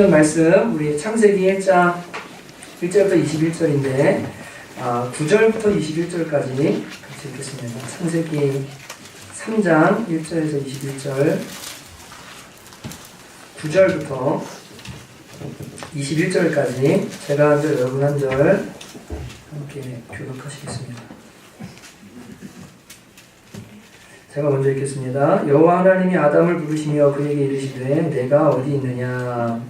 보시는 말씀 우리 창세기 1장 1절부터 21절인데 9절부터 21절까지 같이 읽겠습니다. 창세기 3장 1절에서 21절 9절부터 21절까지 제가 한 절 여러분 한 절 함께 교독하시겠습니다. 제가 먼저 읽겠습니다. 여호와 하나님이 아담을 부르시며 그에게 이르시되 내가 어디 있느냐.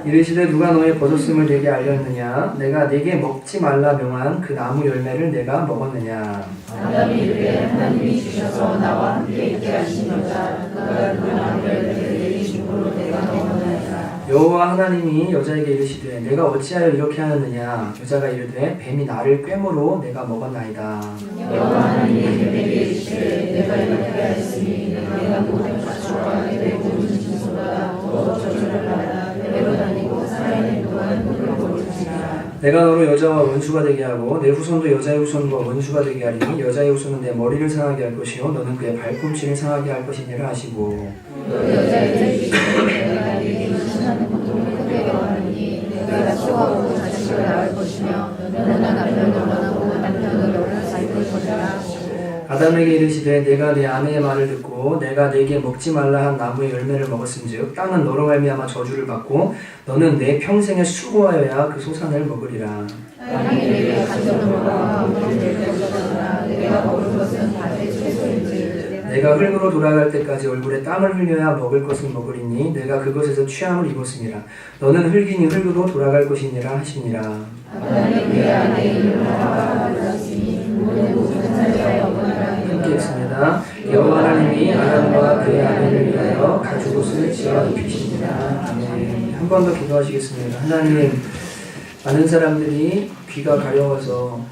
이르시되 누가 너의 버섯음을 내게 알렸느냐. 내가 내게 먹지 말라 명한 그 나무 열매를 내가 먹었느냐. 아담이 이르되 하나님이 주셔서 나와 함께 있게 하신 여자 그가 그 나무 열매를 내게 주므로 내가 먹었나이다. 여호와 하나님이 여자에게 이르시되 내가 어찌하여 이렇게 하였느냐. 여자가 이르되 뱀이 나를 꿰므로 내가 먹었나이다. 여호와 하나님이 뱀에게 이르시되 내가 이렇게 하였으니 내가 모든 가축과 내 모든 짐승보다 더 저주를 받아 배로 다니고 살아있는 동안 흙을 먹을지니라. 내가 너로 여자와 원수가 되게 하고 내 후손도 여자의 후손과 원수가 되게 하리니 여자의 후손은 내 머리를 상하게 할 것이요 너는 그의 발꿈치를 상하게 할 것이니라 하시고 또 여자에게 이르시되 내가 네게 임신하는 고통을 크게 경하리니 내가 수하고 자식을 낳을 것이며 너는 남편을 원하고 남편을 너를 살필 것이라. 아담에게 이르시되 내가 내 아내의 말을 듣고 내가 내게 먹지 말라 한 나무의 열매를 먹었은즉 땅은 너로 말미암아 저주를 받고 너는 내 평생에 수고하여야 그 소산을 먹으리라. 땅이 내게 간접으로와 우리를 낼 것이라. 내가 먹을 것은 밭의 채소인지 내가 흙으로 돌아갈 때까지 얼굴에 땀을 흘려야 먹을 것을 먹으리니 내가 그것에서 취함을 입었음이라. 너는 흙이니 흙으로 돌아갈 것이니라 하시니라. 아담이 그의 아내의 이름을 하와라 불렀으니 모든 모든 살자의 어머니라. 함께 읽습니다. 여호와 하나님이 아담과 그의 아내를 위하여 가죽옷을 지어 입히시니라. 아멘. 한 번 더 기도하시겠습니다. 하나님, 많은 사람들이 귀가 가려워서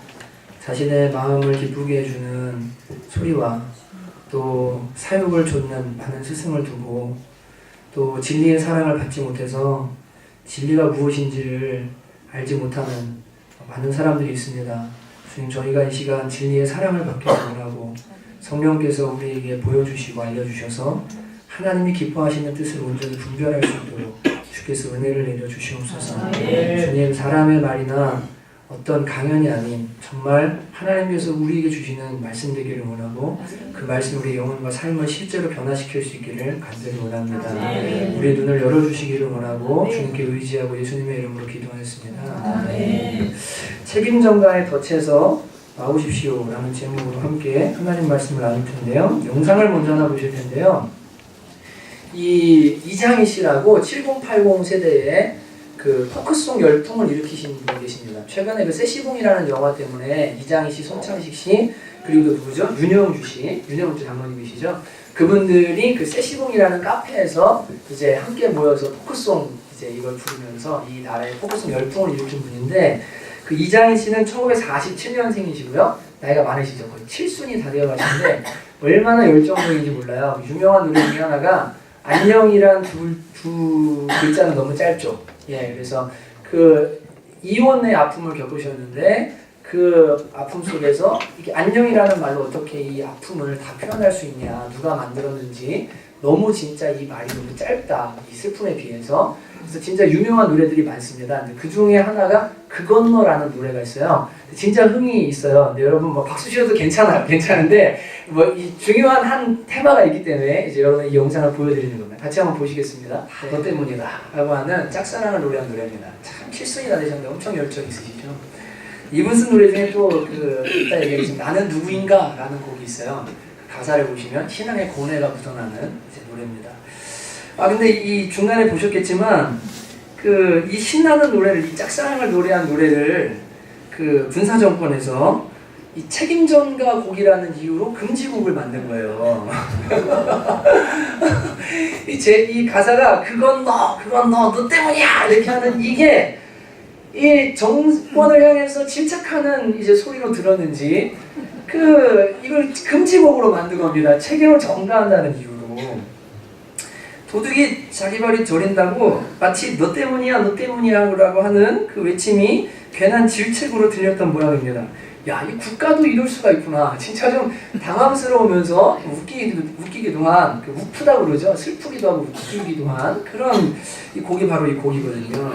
자신의 마음을 기쁘게 해주는 소리와 또 사육을 좇는 많은 스승을 두고 또 진리의 사랑을 받지 못해서 진리가 무엇인지를 알지 못하는 많은 사람들이 있습니다. 주님, 저희가 이 시간 진리의 사랑을 받기 원하고 성령께서 우리에게 보여주시고 알려주셔서 하나님이 기뻐하시는 뜻을 온전히 분별할 수 있도록 주께서 은혜를 내려주시옵소서. 주님, 사람의 말이나 어떤 강연이 아닌 정말 하나님께서 우리에게 주시는 말씀 되기를 원하고 그 말씀 우리의 영혼과 삶을 실제로 변화시킬 수 있기를 간절히 원합니다. 우리의 눈을 열어주시기를 원하고 주님께 의지하고 예수님의 이름으로 기도하였습니다. 책임전가에 덧해서 나오십시오 라는 제목으로 함께 하나님 말씀을 나눌 텐데요. 영상을 먼저 하나 보실 텐데요. 이 이장희 씨라고 7080 세대의 그 포크송 열풍을 일으키신 분이 계십니다. 최근에 그 세시봉이라는 영화 때문에 이장희 씨, 손창식 씨, 그리고 또 누구죠? 윤영주 씨, 윤영주 장로님이시죠. 그분들이 그 세시봉이라는 카페에서 이제 함께 모여서 포크송 이제 이걸 부르면서 이 나라의 포크송 열풍을 일으킨 분인데 그 이장희 씨는 1947년생이시고요. 나이가 많으시죠. 거의 7순이 다 되어가시는데 얼마나 열정적인지 몰라요. 유명한 노래 중에 하나가 안녕이란 두 글자는 너무 짧죠. 예, 그래서 그 이혼의 아픔을 겪으셨는데 그 아픔 속에서 이게 안녕이라는 말로 어떻게 이 아픔을 다 표현할 수 있냐, 누가 만들었는지 너무 진짜 이 말이 너무 짧다, 이 슬픔에 비해서. 그래서 진짜 유명한 노래들이 많습니다. 그 중에 하나가 그 건너라는 노래가 있어요. 진짜 흥이 있어요. 근데 여러분 뭐 박수 치셔도 괜찮아요. 괜찮은데 뭐 이 중요한 한 테마가 있기 때문에 이제 여러분 이 영상을 보여드리는 겁니다. 같이 한번 보시겠습니다. 너 때문이다 라고 하는 짝사랑을 노래한 노래입니다. 참 칠순이 다 되셨는데 엄청 열정 있으시죠. 이분 쓴 노래 중에 또 이따 얘기하겠지만 나는 누구인가 라는 곡이 있어요. 그 가사를 보시면 신앙의 고뇌가 묻어나는 이제 노래입니다. 근데 이 중간에 보셨겠지만 그 이 신나는 노래를, 이 짝사랑을 노래한 노래를 그 군사 정권에서 이 책임전가 곡이라는 이유로 금지곡을 만든 거예요. 이 가사가 그건 너 때문이야 이렇게 하는 이게 이 정권을 향해서 질책하는 이제 소리로 들었는지 이걸 금지곡으로 만든 겁니다. 책임을 전가한다는 이유로. 도둑이 자기 발이 저린다고 마치 너 때문이야 너 때문이야 라고 하는 그 외침이 괜한 질책으로 들렸던 모양입니다. 야, 이 국가도 이럴 수가 있구나. 진짜 좀 당황스러우면서 웃기기도 한, 우프다고 그러죠. 슬프기도 하고 웃기기도 한 그런 이 곡이 바로 이 곡이거든요.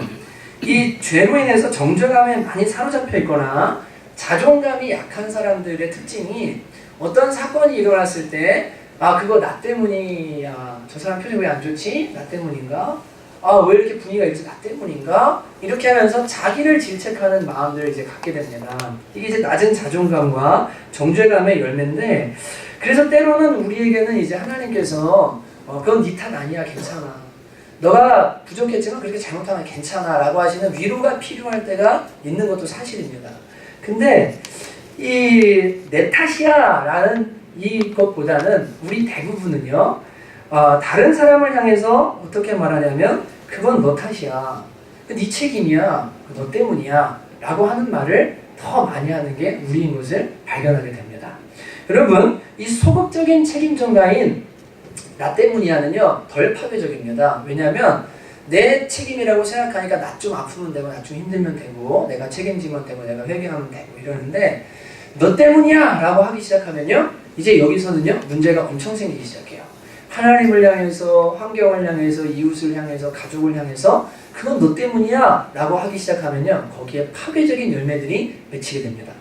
이 죄로 인해서 정죄감에 많이 사로잡혀 있거나 자존감이 약한 사람들의 특징이 어떤 사건이 일어났을 때 아, 그거 나 때문이야. 저 사람 표정이 왜 안 좋지? 나 때문인가? 아, 왜 이렇게 분위기가 있지? 나 때문인가? 이렇게 하면서 자기를 질책하는 마음들을 이제 갖게 됩니다. 이게 이제 낮은 자존감과 정죄감의 열매인데, 그래서 때로는 우리에게는 이제 하나님께서 그건 네 탓 아니야, 괜찮아. 너가 부족했지만 그렇게 잘못하면 괜찮아 라고 하시는 위로가 필요할 때가 있는 것도 사실입니다. 근데 이 내 탓이야 라는 이것보다는 우리 대부분은요, 다른 사람을 향해서 어떻게 말하냐면 그건 너 탓이야, 네 책임이야, 너 때문이야 라고 하는 말을 더 많이 하는 게 우리인 것을 발견하게 됩니다. 여러분, 이 소극적인 책임 전가인 나 때문이야는요 덜 파괴적입니다. 왜냐하면 내 책임이라고 생각하니까 나 좀 아프면 되고 나 좀 힘들면 되고 내가 책임지면 되고 내가 회개하면 되고 이러는데, 너 때문이야 라고 하기 시작하면요 이제 여기서는요 문제가 엄청 생기기 시작해요. 하나님을 향해서, 환경을 향해서, 이웃을 향해서, 가족을 향해서 그건 너 때문이야 라고 하기 시작하면요 거기에 파괴적인 열매들이 맺히게 됩니다.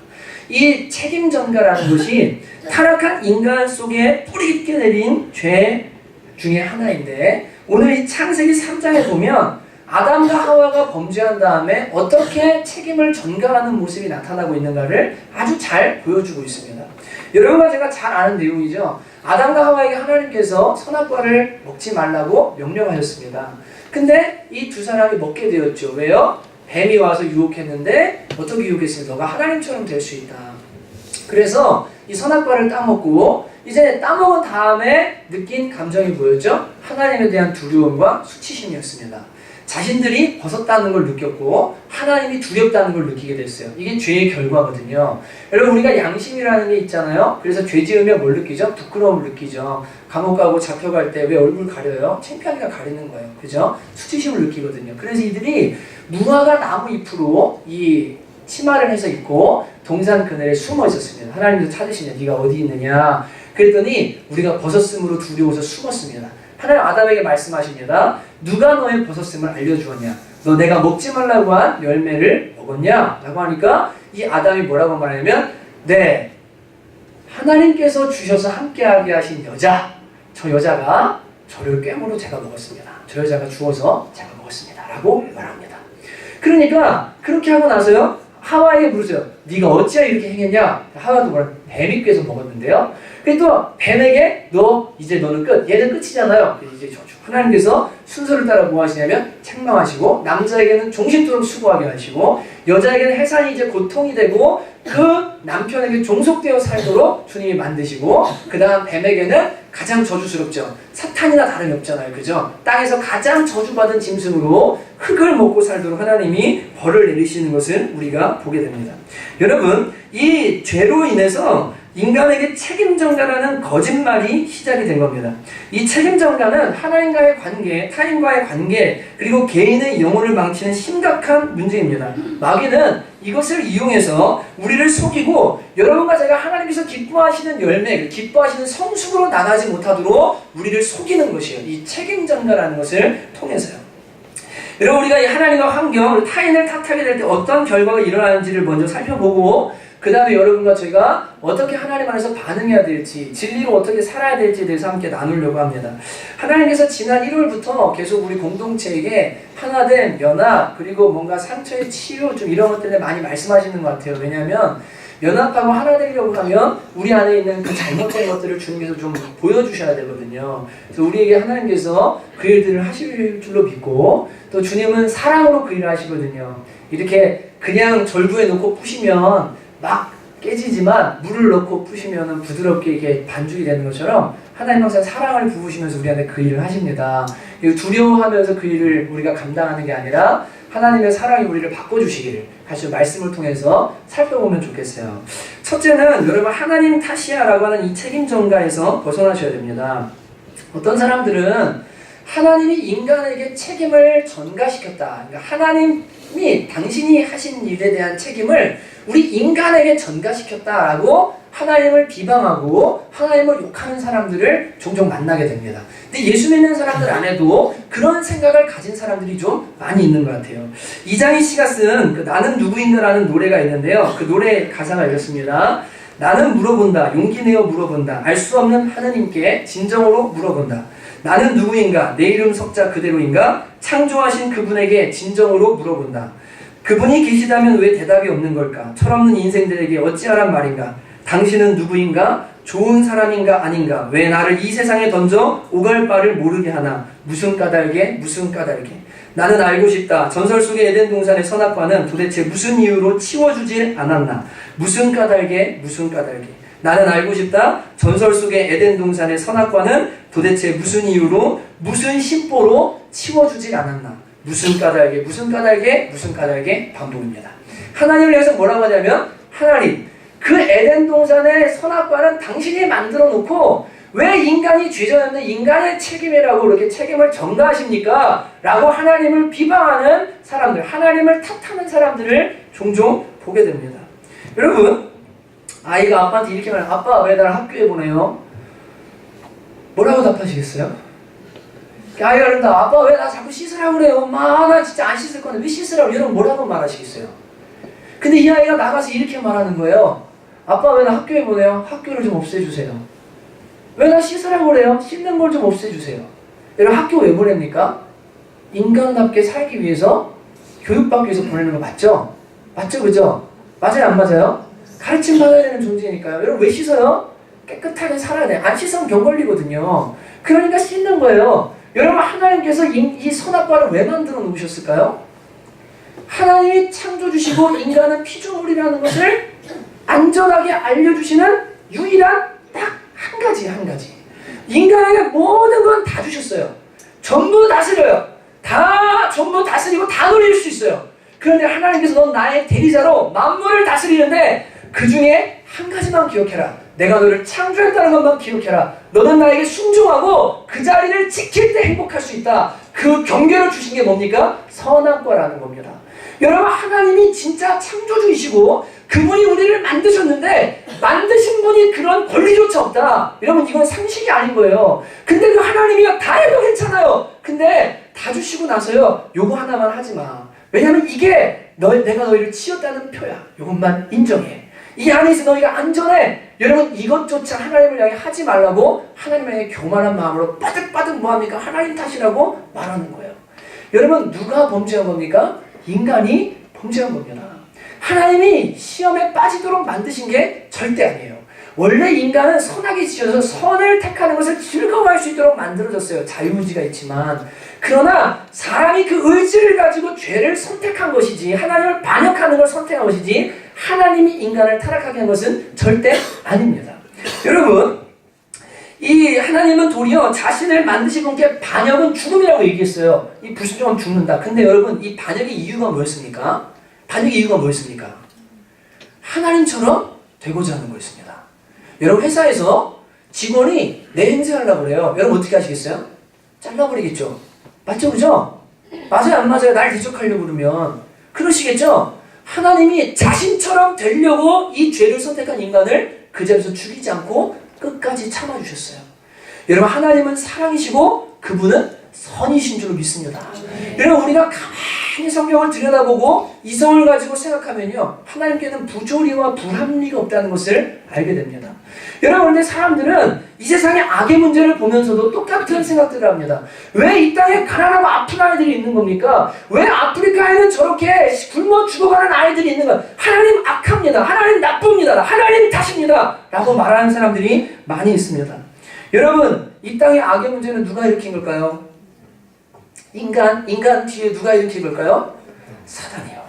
이 책임 전가라는 것이 타락한 인간 속에 뿌리 깊게 내린 죄 중에 하나인데, 오늘 이 창세기 3장에 보면 아담과 하와가 범죄한 다음에 어떻게 책임을 전가하는 모습이 나타나고 있는가를 아주 잘 보여주고 있습니다. 여러분과 제가 잘 아는 내용이죠. 아담과 하와에게 하나님께서 선악과를 먹지 말라고 명령하셨습니다. 근데 이 두 사람이 먹게 되었죠. 왜요? 뱀이 와서 유혹했는데 어떻게 유혹했습니까? 너가 하나님처럼 될 수 있다. 그래서 이 선악과를 따먹고 이제 따먹은 다음에 느낀 감정이 뭐였죠? 하나님에 대한 두려움과 수치심이었습니다. 자신들이 벗었다는 걸 느꼈고 하나님이 두렵다는 걸 느끼게 됐어요. 이게 죄의 결과거든요. 여러분, 우리가 양심이라는 게 있잖아요. 그래서 죄 지으면 뭘 느끼죠? 부끄러움을 느끼죠. 감옥 가고 잡혀갈 때 왜 얼굴 가려요? 창피하니까 가리는 거예요. 그죠? 수치심을 느끼거든요. 그래서 이들이 무화과 나무 잎으로 이 치마를 해서 입고 동산 그늘에 숨어 있었습니다. 하나님도 찾으시냐? 네가 어디 있느냐? 그랬더니 우리가 벗었음으로 두려워서 숨었습니다. 하나님 아담에게 말씀하십니다. 누가 너의 벗었음을 알려주었냐? 너 내가 먹지 말라고 한 열매를 먹었냐? 라고 하니까 이 아담이 뭐라고 말하냐면, 네, 하나님께서 주셔서 함께하게 하신 여자, 저 여자가 저를 꾀므로 제가 먹었습니다. 저 여자가 주어서 제가 먹었습니다. 라고 말합니다. 그러니까 그렇게 하고 나서요 하와에게 물으세요. 네가 어찌하여 이렇게 행했냐? 하와도 뭐라? 뱀이 꾀서 먹었는데요. 그리고 또 뱀에게 너 이제 너는 끝. 얘는 끝이잖아요. 이제 하나님께서 순서를 따라 뭐 하시냐면 책망하시고, 남자에게는 종신토록 수고하게 하시고, 여자에게는 해산이 이제 고통이 되고 그 남편에게 종속되어 살도록 주님이 만드시고, 그 다음 뱀에게는 가장 저주스럽죠. 사탄이나 다름이 없잖아요. 그죠? 땅에서 가장 저주받은 짐승으로 흙을 먹고 살도록 하나님이 벌을 내리시는 것을 우리가 보게 됩니다. 여러분, 이 죄로 인해서 인간에게 책임전가라는 거짓말이 시작이 된 겁니다. 이 책임전가는 하나님과의 관계, 타인과의 관계, 그리고 개인의 영혼을 망치는 심각한 문제입니다. 마귀는 이것을 이용해서 우리를 속이고, 여러분과 제가 하나님께서 기뻐하시는 열매, 기뻐하시는 성숙으로 나가지 못하도록 우리를 속이는 것이에요. 이 책임전가라는 것을 통해서요. 여러분, 우리가 이 하나님과 환경, 타인을 탓하게 될 때 어떤 결과가 일어나는지를 먼저 살펴보고, 그 다음에 여러분과 제가 어떻게 하나님 안에서 반응해야 될지, 진리로 어떻게 살아야 될지에 대해서 함께 나누려고 합니다. 하나님께서 지난 1월부터 계속 우리 공동체에게 하나됨, 연합, 그리고 뭔가 상처의 치유 좀 이런 것들에 많이 말씀하시는 것 같아요. 왜냐하면 연합하고 하나 되려고 하면 우리 안에 있는 그 잘못된 것들을 주님께서 좀 보여주셔야 되거든요. 그래서 우리에게 하나님께서 그 일들을 하실 줄로 믿고, 또 주님은 사랑으로 그 일을 하시거든요. 이렇게 그냥 절구에 놓고 부시면 막 깨지지만 물을 넣고 부시면 부드럽게 이게 반죽이 되는 것처럼 하나님 항상 사랑을 부으시면서 우리 안에 그 일을 하십니다. 두려워하면서 그 일을 우리가 감당하는 게 아니라 하나님의 사랑이 우리를 바꿔주시기를 같이 말씀을 통해서 살펴보면 좋겠어요. 첫째는 여러분, 하나님 탓이야 라고 하는 이 책임 전가에서 벗어나셔야 됩니다. 어떤 사람들은 하나님이 인간에게 책임을 전가시켰다. 그러니까 하나님이 당신이 하신 일에 대한 책임을 우리 인간에게 전가시켰다라고 하나님을 비방하고 하나님을 욕하는 사람들을 종종 만나게 됩니다. 근데 예수 믿는 사람들 안에도 그런 생각을 가진 사람들이 좀 많이 있는 것 같아요. 이장희 씨가 쓴 그 나는 누구인가라는 노래가 있는데요. 그 노래 가사가 이렇습니다. 나는 물어본다. 용기 내어 물어본다. 알 수 없는 하느님께 진정으로 물어본다. 나는 누구인가? 내 이름 석자 그대로인가? 창조하신 그분에게 진정으로 물어본다. 그분이 계시다면 왜 대답이 없는 걸까? 철없는 인생들에게 어찌하란 말인가? 당신은 누구인가? 좋은 사람인가 아닌가? 왜 나를 이 세상에 던져 오갈 바를 모르게 하나? 무슨 까닭에? 무슨 까닭에? 나는 알고 싶다. 전설 속의 에덴 동산의 선악과는 도대체 무슨 이유로 치워주질 않았나? 무슨 까닭에? 무슨 까닭에? 나는 알고 싶다. 전설 속의 에덴 동산의 선악과는 도대체 무슨 이유로, 무슨 심보로 치워주질 않았나? 무슨 까닭에, 무슨 까닭에, 무슨 까닭에 반복입니다. 하나님을 위해서 뭐라고 하냐면, 하나님, 그 에덴 동산의 선악과는 당신이 만들어 놓고 왜 인간이 죄졌는데 인간의 책임이라고 그렇게 책임을 전가하십니까? 라고 하나님을 비방하는 사람들, 하나님을 탓하는 사람들을 종종 보게 됩니다. 여러분, 아이가 아빠한테 이렇게 말해요. 아빠 왜 나를 학교에 보내요? 뭐라고 답하시겠어요? 아이가 그런다. 아빠 왜 나 자꾸 씻으라고 그래요? 엄마 나 진짜 안 씻을 건데 왜 씻으라고? 여러분 뭐라고 말하시겠어요? 근데 이 아이가 나가서 이렇게 말하는 거예요. 아빠 왜 나 학교에 보내요? 학교를 좀 없애주세요. 왜 나 씻으라고 그래요? 씻는 걸 좀 없애주세요. 여러분 학교 왜 보냅니까? 인간답게 살기 위해서 교육받기 위해서 보내는 거 맞죠? 맞죠? 그죠? 맞아요? 안 맞아요? 가르침 받아야 되는 존재니까요. 여러분 왜 씻어요? 깨끗하게 살아야 돼. 안 씻으면 병 걸리거든요. 그러니까 씻는 거예요. 여러분 하나님께서 이 선악과를 왜 만들어 놓으셨을까요? 하나님이 창조주시고 인간은 피조물이라는 것을 안전하게 알려주시는 유일한 딱 한 가지. 인간에게 모든 건 다 주셨어요. 전부 다스려요. 다 전부 다스리고 다 누릴 수 있어요. 그런데 하나님께서 넌 나의 대리자로 만물을 다스리는데 그 중에 한 가지만 기억해라. 내가 너를 창조했다는 것만 기억해라. 너는 나에게 순종하고 그 자리를 지킬 때 행복할 수 있다. 그 경계를 주신 게 뭡니까? 선악과라는 겁니다. 여러분 하나님이 진짜 창조주이시고 그분이 우리를 만드셨는데 만드신 분이 그런 권리조차 없다. 여러분 이건 상식이 아닌 거예요. 근데 그 하나님이 다 해도 괜찮아요. 근데 다 주시고 나서요. 요거 하나만 하지 마. 왜냐면 이게 내가 너희를 치웠다는 표야. 요것만 인정해. 이 안에서 너희가 안전해. 여러분 이것조차 하나님을 향해 하지 말라고 하나님을 향해 교만한 마음으로 빠득빠득 뭐합니까? 하나님 탓이라고 말하는 거예요. 여러분 누가 범죄한 겁니까? 인간이 범죄한 겁니다. 하나님이 시험에 빠지도록 만드신 게 절대 아니에요. 원래 인간은 선하게 지어서 선을 택하는 것을 즐거워할 수 있도록 만들어졌어요. 자유의지가 있지만. 그러나 사람이 그 의지를 가지고 죄를 선택한 것이지 하나님을 반역하는 걸 선택한 것이지 하나님이 인간을 타락하게 한 것은 절대 아닙니다. 여러분 이 하나님은 도리어 자신을 만드신 분께 반역은 죽음이라고 얘기했어요. 이 불순종하면 죽는다. 근데 여러분 이 반역의 이유가 뭐였습니까? 반역의 이유가 뭐였습니까? 하나님처럼 되고자 하는 거였습니다. 여러분 회사에서 직원이 내 행세하려고 그래요. 여러분 어떻게 하시겠어요? 잘라버리겠죠. 맞죠? 그죠? 맞아요? 안 맞아요? 날 대적하려고 그러면 그러시겠죠? 하나님이 자신처럼 되려고 이 죄를 선택한 인간을 그 자리에서 죽이지 않고 끝까지 참아주셨어요. 여러분 하나님은 사랑이시고 그분은 선이신 줄 믿습니다. 여러분 우리가 가만히 성경을 들여다보고 이성을 가지고 생각하면요 하나님께는 부조리와 불합리가 없다는 것을 알게 됩니다. 여러분 그런데 사람들은 이 세상의 악의 문제를 보면서도 똑같은 생각들을 합니다. 왜 이 땅에 가난하고 아픈 아이들이 있는 겁니까? 왜 아프리카에는 저렇게 굶어 죽어가는 아이들이 있는가? 하나님 악합니다. 하나님 나쁩니다. 하나님 탓입니다. 라고 말하는 사람들이 많이 있습니다. 여러분 이 땅의 악의 문제는 누가 일으킨 걸까요? 인간 뒤에 누가 일으킨 걸까요? 사단이요.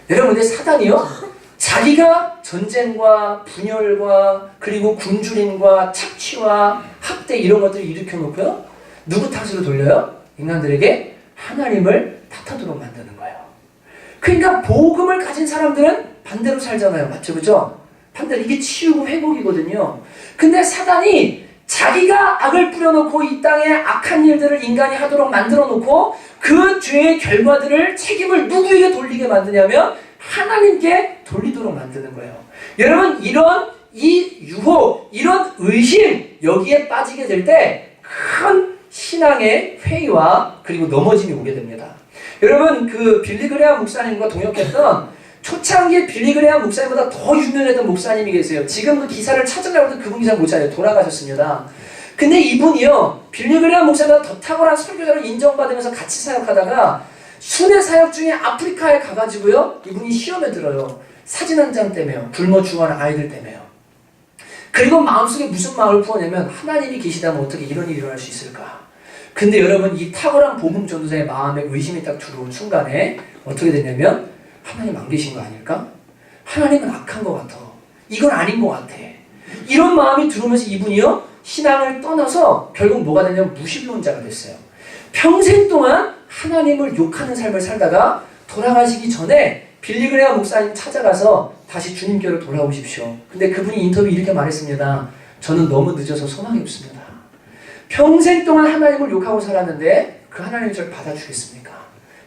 여러분 근데 사단이요? 자기가 전쟁과 분열과 그리고 굶주림과 착취와 학대 이런 것들을 일으켜놓고요. 누구 탓으로 돌려요? 인간들에게 하나님을 탓하도록 만드는 거예요. 그러니까 복음을 가진 사람들은 반대로 살잖아요. 맞죠? 그죠? 반대로 이게 치유고 회복이거든요. 근데 사단이 자기가 악을 뿌려놓고 이 땅에 악한 일들을 인간이 하도록 만들어놓고 그 죄의 결과들을 책임을 누구에게 돌리게 만드냐면 하나님께 돌리도록 만드는 거예요. 여러분 이런 이 유혹, 이런 의심 여기에 빠지게 될 때 큰 신앙의 회의와 그리고 넘어짐이 오게 됩니다. 여러분 그 빌리 그레함 목사님과 동역했던 초창기에 빌리 그레함 목사님보다 더 유명했던 목사님이 계세요. 지금 그 기사를 찾으려고 해도 그분 기사 못 찾아요. 돌아가셨습니다. 근데 이분이요 빌리 그레함 목사님보다 더 탁월한 설교자로 인정받으면서 같이 사역하다가 순회 사역 중에 아프리카에 가가지고요 이분이 시험에 들어요. 사진 한 장 때문에요. 굶어 죽어가는 아이들 때문에요. 그리고 마음속에 무슨 마음을 부어내면 하나님이 계시다면 어떻게 이런 일이 일어날 수 있을까? 근데 여러분 이 탁월한 복음 전도자의 마음에 의심이 딱 들어온 순간에 어떻게 되냐면 하나님 안 계신 거 아닐까? 하나님은 악한 것 같아. 이건 아닌 것 같아. 이런 마음이 들어오면서 이분이요 신앙을 떠나서 결국 뭐가 되냐면 무신론자가 됐어요. 평생 동안 하나님을 욕하는 삶을 살다가 돌아가시기 전에 빌리 그레함 목사님 찾아가서 다시 주님께로 돌아오십시오. 근데 그분이 인터뷰 이렇게 말했습니다. 저는 너무 늦어서 소망이 없습니다. 평생 동안 하나님을 욕하고 살았는데 그 하나님이 저를 받아주겠습니까?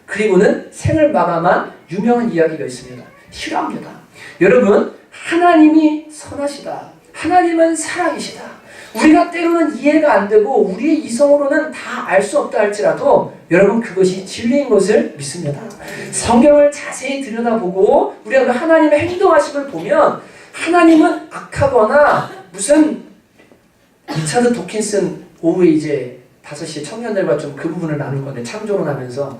그리고는 생을 마감한 유명한 이야기가 있습니다. 실화입니다. 여러분 하나님이 선하시다. 하나님은 사랑이시다. 우리가 때로는 이해가 안 되고 우리의 이성으로는 다 알 수 없다 할지라도 여러분 그것이 진리인 것을 믿습니다. 성경을 자세히 들여다보고 우리가 그 하나님의 행동하심을 보면 하나님은 악하거나 무슨 리차드 도킨슨 오후에 이제 5시에 청년들과 좀 그 부분을 나눌 건데 창조론하면서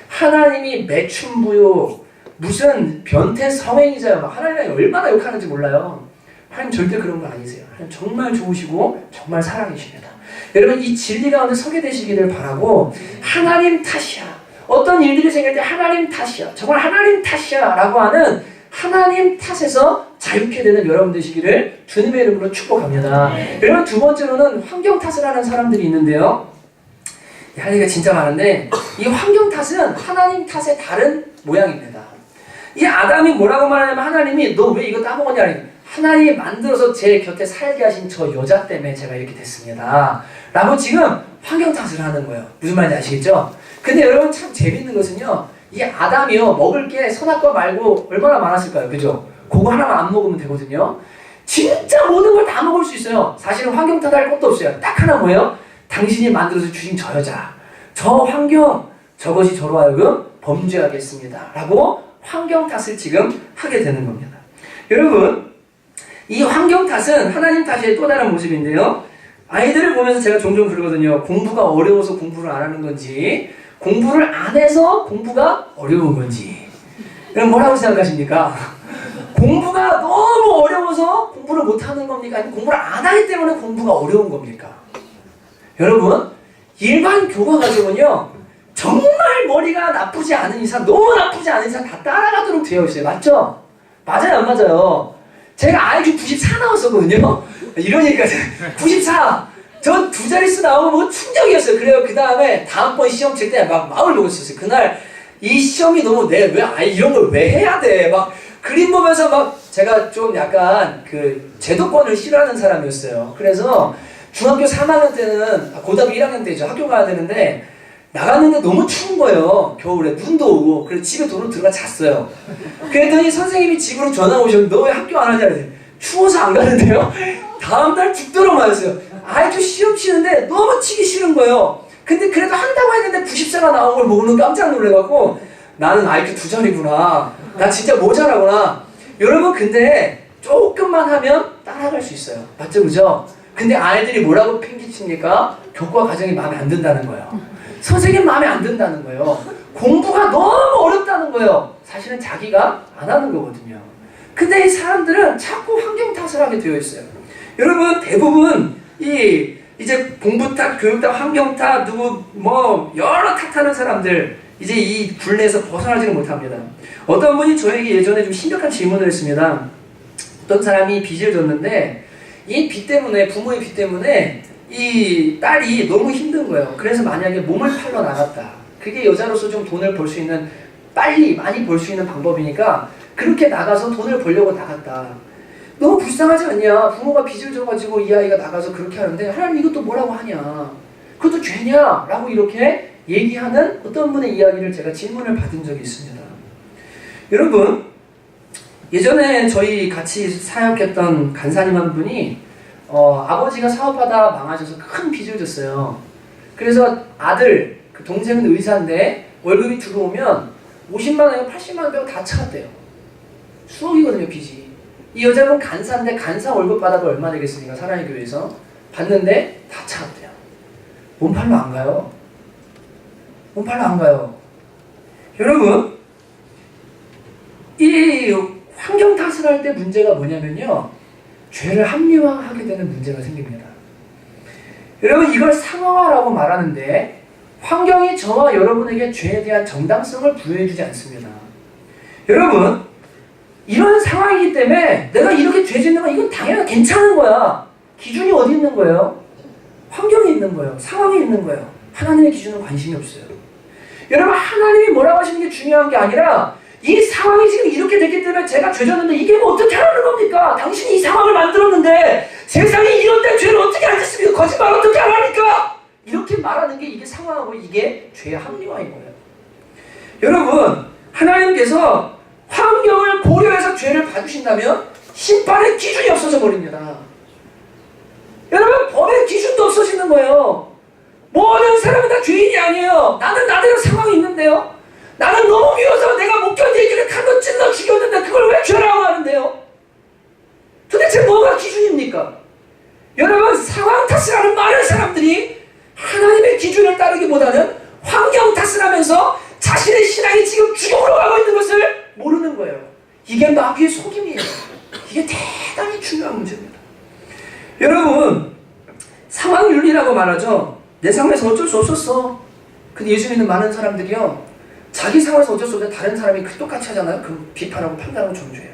하나님이 매춘부요 무슨 변태 성행이자요 하나님이 얼마나 욕하는지 몰라요. 하나님 절대 그런 거 아니세요. 하나님 정말 좋으시고 정말 사랑이십니다. 여러분 이 진리 가운데 서게 되시기를 바라고 하나님 탓이야. 어떤 일들이 생길 때 하나님 탓이야. 정말 하나님 탓이야 라고 하는 하나님 탓에서 자유케 되는 여러분 되시기를 주님의 이름으로 축복합니다. 여러분 두 번째로는 환경 탓을 하는 사람들이 있는데요. 할 얘기가 진짜 많은데 이 환경 탓은 하나님 탓의 다른 모양입니다. 이 아담이 뭐라고 말하냐면 하나님이 너 왜 이거 따먹었냐 하나님이 만들어서 제 곁에 살게 하신 저 여자 때문에 제가 이렇게 됐습니다. 라고 지금 환경 탓을 하는 거예요. 무슨 말인지 아시겠죠? 근데 여러분 참 재밌는 것은요. 이 아담이요. 먹을 게 선악과 말고 얼마나 많았을까요? 그죠? 그거 하나만 안 먹으면 되거든요. 진짜 모든 걸 다 먹을 수 있어요. 사실은 환경 탓할 것도 없어요. 딱 하나 뭐예요? 당신이 만들어서 주신 저 여자. 저 환경. 저것이 저로 하여금 범죄하게 했습니다. 라고 환경 탓을 지금 하게 되는 겁니다. 여러분 이 환경 탓은 하나님 탓의 또 다른 모습인데요. 아이들을 보면서 제가 종종 그러거든요. 공부가 어려워서 공부를 안 하는 건지 공부를 안 해서 공부가 어려운 건지 여러분 뭐라고 생각하십니까? 공부가 너무 어려워서 공부를 못하는 겁니까? 아니면 공부를 안 하기 때문에 공부가 어려운 겁니까? 여러분 일반 교과 과정은요. 정말 머리가 나쁘지 않은 이상 너무 나쁘지 않은 이상 다 따라가도록 되어 있어요. 맞죠? 맞아요 안 맞아요? 제가 IQ 94 나왔었거든요. 이런 얘기가 94. 저 두 자릿수 나오면 뭐 충격이었어요. 그래요. 그 다음에 다음번 시험 칠 때 막 마음을 먹었었어요. 그날 이 시험이 너무 이런 걸 왜 해야 돼? 막 그림 보면서 막 제가 좀 약간 그 제도권을 싫어하는 사람이었어요. 그래서 중학교 3학년 때는 고등학교 1학년 때죠. 학교 가야 되는데 나갔는데 너무 추운 거예요. 겨울에 눈도 오고. 그래서 집에 도로 들어가 잤어요. 그랬더니 선생님이 집으로 전화 오셨는데 너 왜 학교 안 하냐 그랬더니 추워서 안 가는데요. 다음날 죽도록 맞았어요. 아이도 시험 치는데 너무 치기 싫은 거예요. 근데 그래도 한다고 했는데 94가 나온 걸 보고는 깜짝 놀래갖고 나는 IQ 2자리구나. 나 진짜 모자라구나. 여러분 근데 조금만 하면 따라갈 수 있어요. 맞죠 그죠? 근데 아이들이 뭐라고 핑계칩니까? 교과 과정이 마음에 안 든다는 거예요. 선생님 마음에 안 든다는 거예요. 공부가 너무 어렵다는 거예요. 사실은 자기가 안 하는 거거든요. 근데 이 사람들은 자꾸 환경 탓을 하게 되어 있어요. 여러분 대부분 이제 공부 탓, 교육 탓, 환경 탓, 누구 뭐 여러 탓하는 사람들 이제 이 굴레에서 벗어나지는 못합니다. 어떤 분이 저에게 예전에 좀 심각한 질문을 했습니다. 어떤 사람이 빚을 졌는데 이 빚 때문에 부모의 빚 때문에 이 딸이 너무 힘든 거예요. 그래서 만약에 몸을 팔러 나갔다. 그게 여자로서 좀 돈을 벌 수 있는 빨리 많이 벌 수 있는 방법이니까 그렇게 나가서 돈을 벌려고 나갔다. 너무 불쌍하지 않냐? 부모가 빚을 져가지고 이 아이가 나가서 그렇게 하는데 하나님 이것도 뭐라고 하냐? 그것도 죄냐? 라고 이렇게 얘기하는 어떤 분의 이야기를 제가 질문을 받은 적이 있습니다. 여러분, 예전에 저희 같이 사역했던 간사님 한 분이 아버지가 사업하다 망하셔서 큰 빚을 졌어요. 그래서 아들, 그 동생은 의사인데 월급이 들어오면 50만 원이고 80만 원 빼고 다 차갔대요. 수억이거든요, 빚이. 이 여자분 간사인데 간사 월급 받아도 얼마 되겠습니까? 사랑의 교회에서 받는데 다 차갔대요. 몸팔로 안 가요. 몸팔로 안 가요. 여러분, 이 환경 탓을 할 때 문제가 뭐냐면요, 죄를 합리화하게 되는 문제가 생깁니다. 여러분, 이걸 상황화라고 말하는데 환경이 저와 여러분에게 죄에 대한 정당성을 부여해주지 않습니다. 여러분, 이런 상황이기 때문에 내가 이렇게 죄 짓는 건 이건 당연히 괜찮은 거야. 기준이 어디 있는 거예요? 환경이 있는 거예요. 상황이 있는 거예요. 하나님의 기준은 관심이 없어요. 여러분, 하나님이 뭐라고 하시는 게 중요한 게 아니라 이 상황이 지금 이렇게 됐기 때문에 제가 죄 졌는데 이게 뭐 어떻게 하라는 겁니까? 당신이 이 상황을 만들었는데 세상에 이런 때 죄를 어떻게 안 짓습니까? 거짓말 어떻게 안 합니까? 이렇게 말하는 게 이게 상황하고 이게 죄의 합리화인 거예요. 여러분, 하나님께서 환경을 고려해서 죄를 봐주신다면 심판의 기준이 없어져 버립니다. 여러분, 법의 기준도 없어지는 거예요. 모든 사람은 다 죄인이 아니에요. 나는 나대로 상황이 있는데요. 나는 너무 미워서 내가 못 견디기를 칼로 찔러 죽였는데 그걸 왜 죄라고 하는데요? 도대체 뭐가 기준입니까? 여러분, 상황 탓을 하는 많은 사람들이 하나님의 기준을 따르기보다는 환경 탓을 하면서 자신의 신앙이 지금 죽음으로 가고 있는 것을 모르는 거예요. 이게 마귀의 속임이에요. 이게 대단히 중요한 문제입니다. 여러분, 상황윤리라고 말하죠. 내 상황에서 어쩔 수 없었어. 근데 예수 믿는 많은 사람들이요, 자기 상황에서 어쩔 수 없는데 다른 사람이 똑같이 하잖아요. 그 비판하고 판단하고 정죄해요.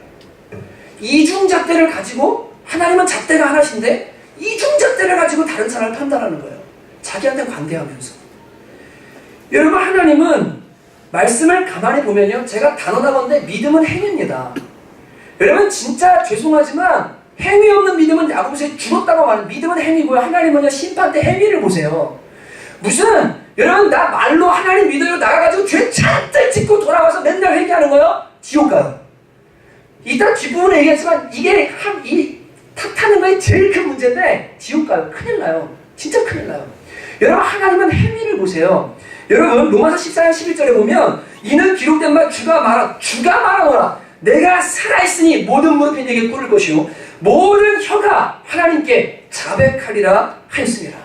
이중잣대를 가지고, 하나님은 잣대가 하나신데 이중잣대를 가지고 다른 사람을 판단하는 거예요. 자기한테 관대하면서. 여러분, 하나님은 말씀을 가만히 보면요, 제가 단언하건대 믿음은 행위입니다. 여러분, 진짜 죄송하지만 행위 없는 믿음은 야고보서에 죽었다고 말하는 믿음은 행위고요. 하나님은요, 심판 때 행위를 보세요. 무슨, 여러분, 나 말로 하나님 믿어요 나가가지고 죄 잔뜩 짓고 돌아와서 맨날 회개하는 거요? 지옥 가요. 이따 뒷부분에 얘기했지만 이게 이 탓하는 거에 제일 큰 문제인데 지옥 가요. 큰일 나요. 진짜 큰일 나요. 여러분, 하나님은 행위를 보세요. 여러분, 로마서 14장 11절에 보면 이는 기록된 바 주가 말하노라. 내가 살아있으니 모든 무릎이 내게 꿇을 것이요 모든 혀가 하나님께 자백하리라 하였습니다.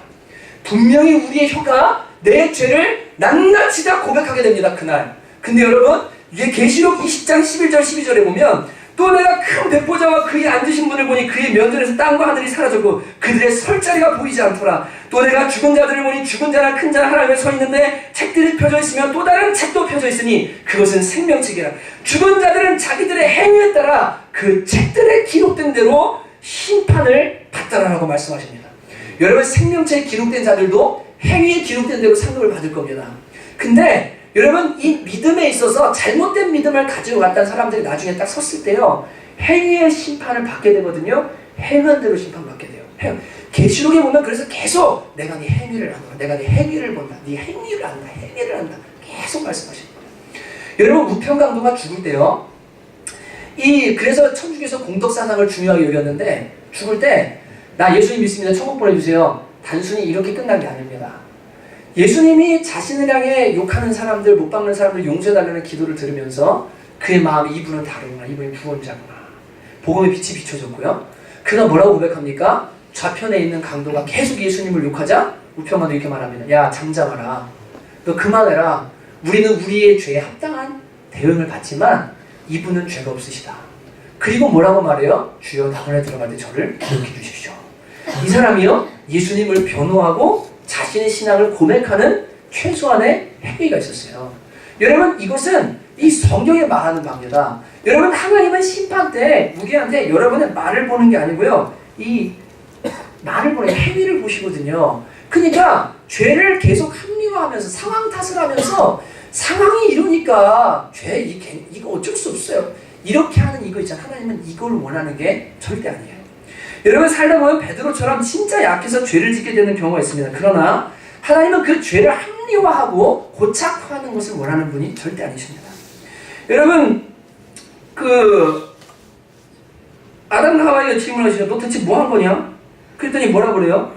분명히 우리의 혀가 내 죄를 낱낱이 다 고백하게 됩니다. 그날. 근데 여러분, 이게 계시록 20장 11절 12절에 보면 또 내가 큰 백보자와 그에 앉으신 분을 보니 그의 면전에서 땅과 하늘이 사라졌고 그들의 설 자리가 보이지 않더라. 또 내가 죽은 자들을 보니 죽은 자나 큰 자나 하나님에 서 있는데 책들이 펴져 있으며 또 다른 책도 펴져 있으니 그것은 생명책이라. 죽은 자들은 자기들의 행위에 따라 그 책들에 기록된 대로 심판을 받더라라고 말씀하십니다. 여러분, 생명책에 기록된 자들도 행위에 기록된 대로 상급을 받을 겁니다. 근데 여러분, 이 믿음에 있어서 잘못된 믿음을 가지고 갔던 사람들이 나중에 딱 섰을 때요, 행위의 심판을 받게 되거든요. 행한 대로 심판받게 돼요. 계시록에 보면 그래서 계속 내가 네 행위를 한다, 내가 네 행위를 본다, 네 행위를 한다, 행위를 한다, 계속 말씀하시는 거예요. 여러분, 우편강도가 죽을 때요, 그래서 천주교에서 공덕사상을 중요하게 여겼는데, 죽을 때 나 예수님 믿습니다, 천국 보내주세요, 단순히 이렇게 끝난 게 아닙니다. 예수님이 자신을 향해 욕하는 사람들, 못 박는 사람들 용서해달라는 기도를 들으면서 그의 마음이 이분은 다르구나, 이분이 구원자구나, 복음의 빛이 비춰졌고요. 그가 뭐라고 고백합니까? 좌편에 있는 강도가 계속 예수님을 욕하자 우편강도 이렇게 말합니다. 야, 잠잠하라, 너 그만해라. 우리는 우리의 죄에 합당한 대응을 받지만 이분은 죄가 없으시다. 그리고 뭐라고 말해요? 주여, 낙원에 들어갈 때 저를 기억해 주십시오. 이 사람이요, 예수님을 변호하고 자신의 신앙을 고백하는 최소한의 행위가 있었어요. 여러분, 이것은 이 성경에 말하는 바입니다. 여러분, 하나님은 심판 때 우리한테 여러분의 말을 보는 게 아니고요, 이 말을 보는 행위를 보시거든요. 그러니까 죄를 계속 합리화하면서 상황 탓을 하면서 상황이 이러니까 이거 어쩔 수 없어요. 이렇게 하는 이거 있잖아요. 하나님은 이걸 원하는 게 절대 아니에요. 여러분 살다 보면 베드로처럼 진짜 약해서 죄를 짓게 되는 경우가 있습니다. 그러나 하나님은 그 죄를 합리화하고 고착화하는 것을 원하는 분이 절대 아니십니다. 여러분 아담과 하와가 질문하시죠. 너 대체 뭐 한 거냐? 그랬더니 뭐라 그래요?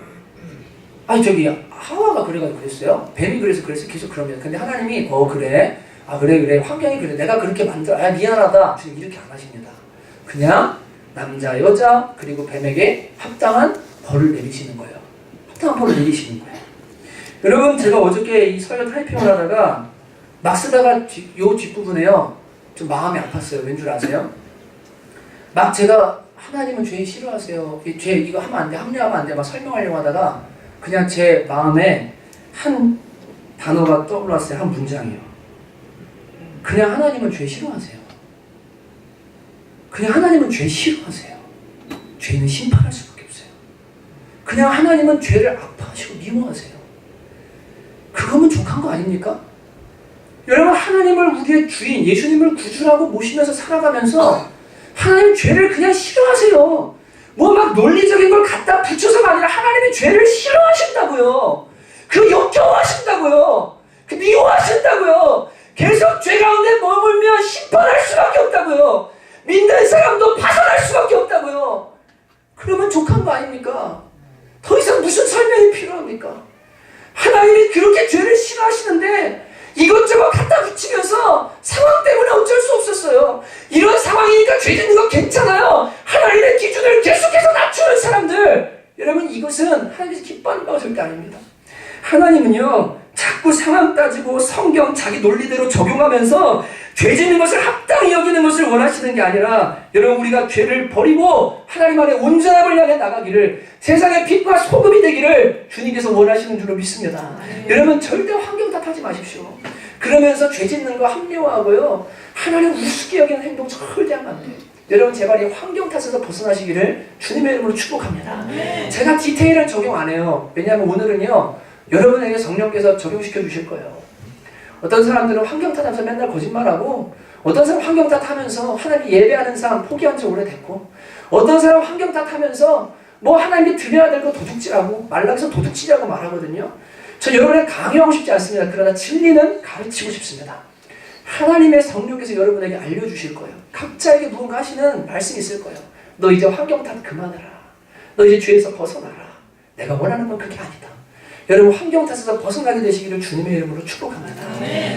아니 저기 하와가 그래가지고 그랬어요. 뱀이 그래서 계속 그럽니다. 근데 하나님이 그래. 그래 환경이 그래. 내가 그렇게 만들어. 미안하다. 지금 이렇게 안 하십니다. 그냥 남자 여자 그리고 뱀에게 합당한 벌을 내리시는 거예요. 합당한 벌을 내리시는 거예요. 여러분 제가 어저께 이 서열 타이핑을 하다가 막 쓰다가 요 뒷부분에요. 좀 마음이 아팠어요. 왠 줄 아세요? 막 제가 하나님은 죄 싫어하세요. 죄 이거 하면 안 돼. 합리화하면 안 돼. 막 설명하려고 하다가 그냥 제 마음에 한 단어가 떠올랐어요. 한 문장이요. 그냥 하나님은 죄 싫어하세요. 그냥 하나님은 죄 싫어하세요. 죄는 심판할 수밖에 없어요. 그냥 하나님은 죄를 아파하시고 미워하세요. 그거면 족한 거 아닙니까? 여러분 하나님을 우리의 주인 예수님을 구주라고 모시면서 살아가면서 하나님 죄를 그냥 싫어하세요. 뭐 막 논리적인 걸 갖다 붙여서가 아니라 하나님이 죄를 싫어하신다고요. 그 역겨워하신다고요. 그 미워하신다고요. 계속 죄 가운데 머물면 심판할 수밖에 없다고요. 믿는 사람도 파산할 수밖에 없다고요. 그러면 족한 거 아닙니까? 더 이상 무슨 설명이 필요합니까? 하나님이 그렇게 죄를 싫어하시는데 이것저것 갖다 붙이면서 상황 때문에 어쩔 수 없었어요. 이런 상황이니까 죄 짓는 거 괜찮아요. 하나님의 기준을 계속해서 낮추는 사람들, 여러분 이것은 하나님께서 기뻐하는 바가 절대 아닙니다. 하나님은요 자꾸 상황 따지고 성경 자기 논리대로 적용하면서 죄 짓는 것을 합당히 여기는 것을 원하시는 게 아니라 여러분 우리가 죄를 버리고 하나님 안에 온전함을 향해 나가기를, 세상의 빛과 소금이 되기를 주님께서 원하시는 줄로 믿습니다. 여러분 절대 환경 탓하지 마십시오. 그러면서 죄 짓는 거 합리화하고요 하나님 우습게 여기는 행동 절대 하면 안 돼요. 여러분 제발 이 환경 탓에서 벗어나시기를 주님의 이름으로 축복합니다. 제가 디테일은 적용 안 해요. 왜냐하면 오늘은요 여러분에게 성령께서 적용시켜 주실 거예요. 어떤 사람들은 환경 탓하면서 맨날 거짓말하고, 어떤 사람 환경 탓하면서 하나님 예배하는 사람 포기한 지 오래됐고, 어떤 사람 환경 탓하면서 뭐 하나님께 드려야 될 거 도둑질하고 말락에서 도둑질하고 말하거든요. 저 여러분에게 강요하고 싶지 않습니다. 그러나 진리는 가르치고 싶습니다. 하나님의 성령께서 여러분에게 알려주실 거예요. 각자에게 누군가 하시는 말씀이 있을 거예요. 너 이제 환경 탓 그만해라. 너 이제 죄에서 벗어나라. 내가 원하는 건 그게 아니다. 여러분 환경 탓에서 벗어나게 되시기를 주님의 이름으로 축복합니다.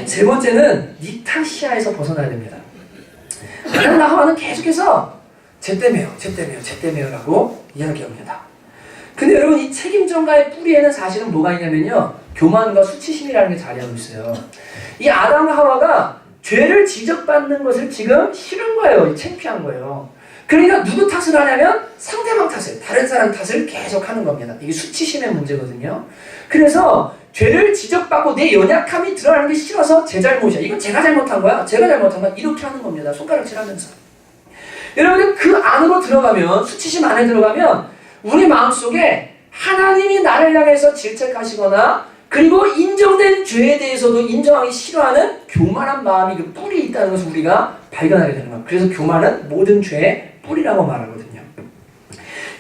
세 번째는 니타시아에서 벗어나야 됩니다. 아담과 하와는 계속해서 쟤 때문에요 라고 이야기합니다. 근데 여러분 이 책임전가의 뿌리에는 사실은 뭐가 있냐면요 교만과 수치심이라는 게 자리하고 있어요. 이 아담과 하와가 죄를 지적받는 것을 지금 싫은 거예요. 창피한 거예요. 그러니까 누구 탓을 하냐면 상대방 탓을, 다른 사람 탓을 계속 하는 겁니다. 이게 수치심의 문제거든요. 그래서 죄를 지적받고 내 연약함이 드러나는 게 싫어서 제 잘못이야. 이건 제가 잘못한 거야. 제가 잘못한 거야. 이렇게 하는 겁니다. 손가락질하면서. 여러분 그 안으로 들어가면, 수치심 안에 들어가면 우리 마음속에 하나님이 나를 향해서 질책하시거나 그리고 인정된 죄에 대해서도 인정하기 싫어하는 교만한 마음이 그 뿌리에 있다는 것을 우리가 발견하게 되는 겁니다. 그래서 교만은 모든 죄의 뿌리라고 말하거든요.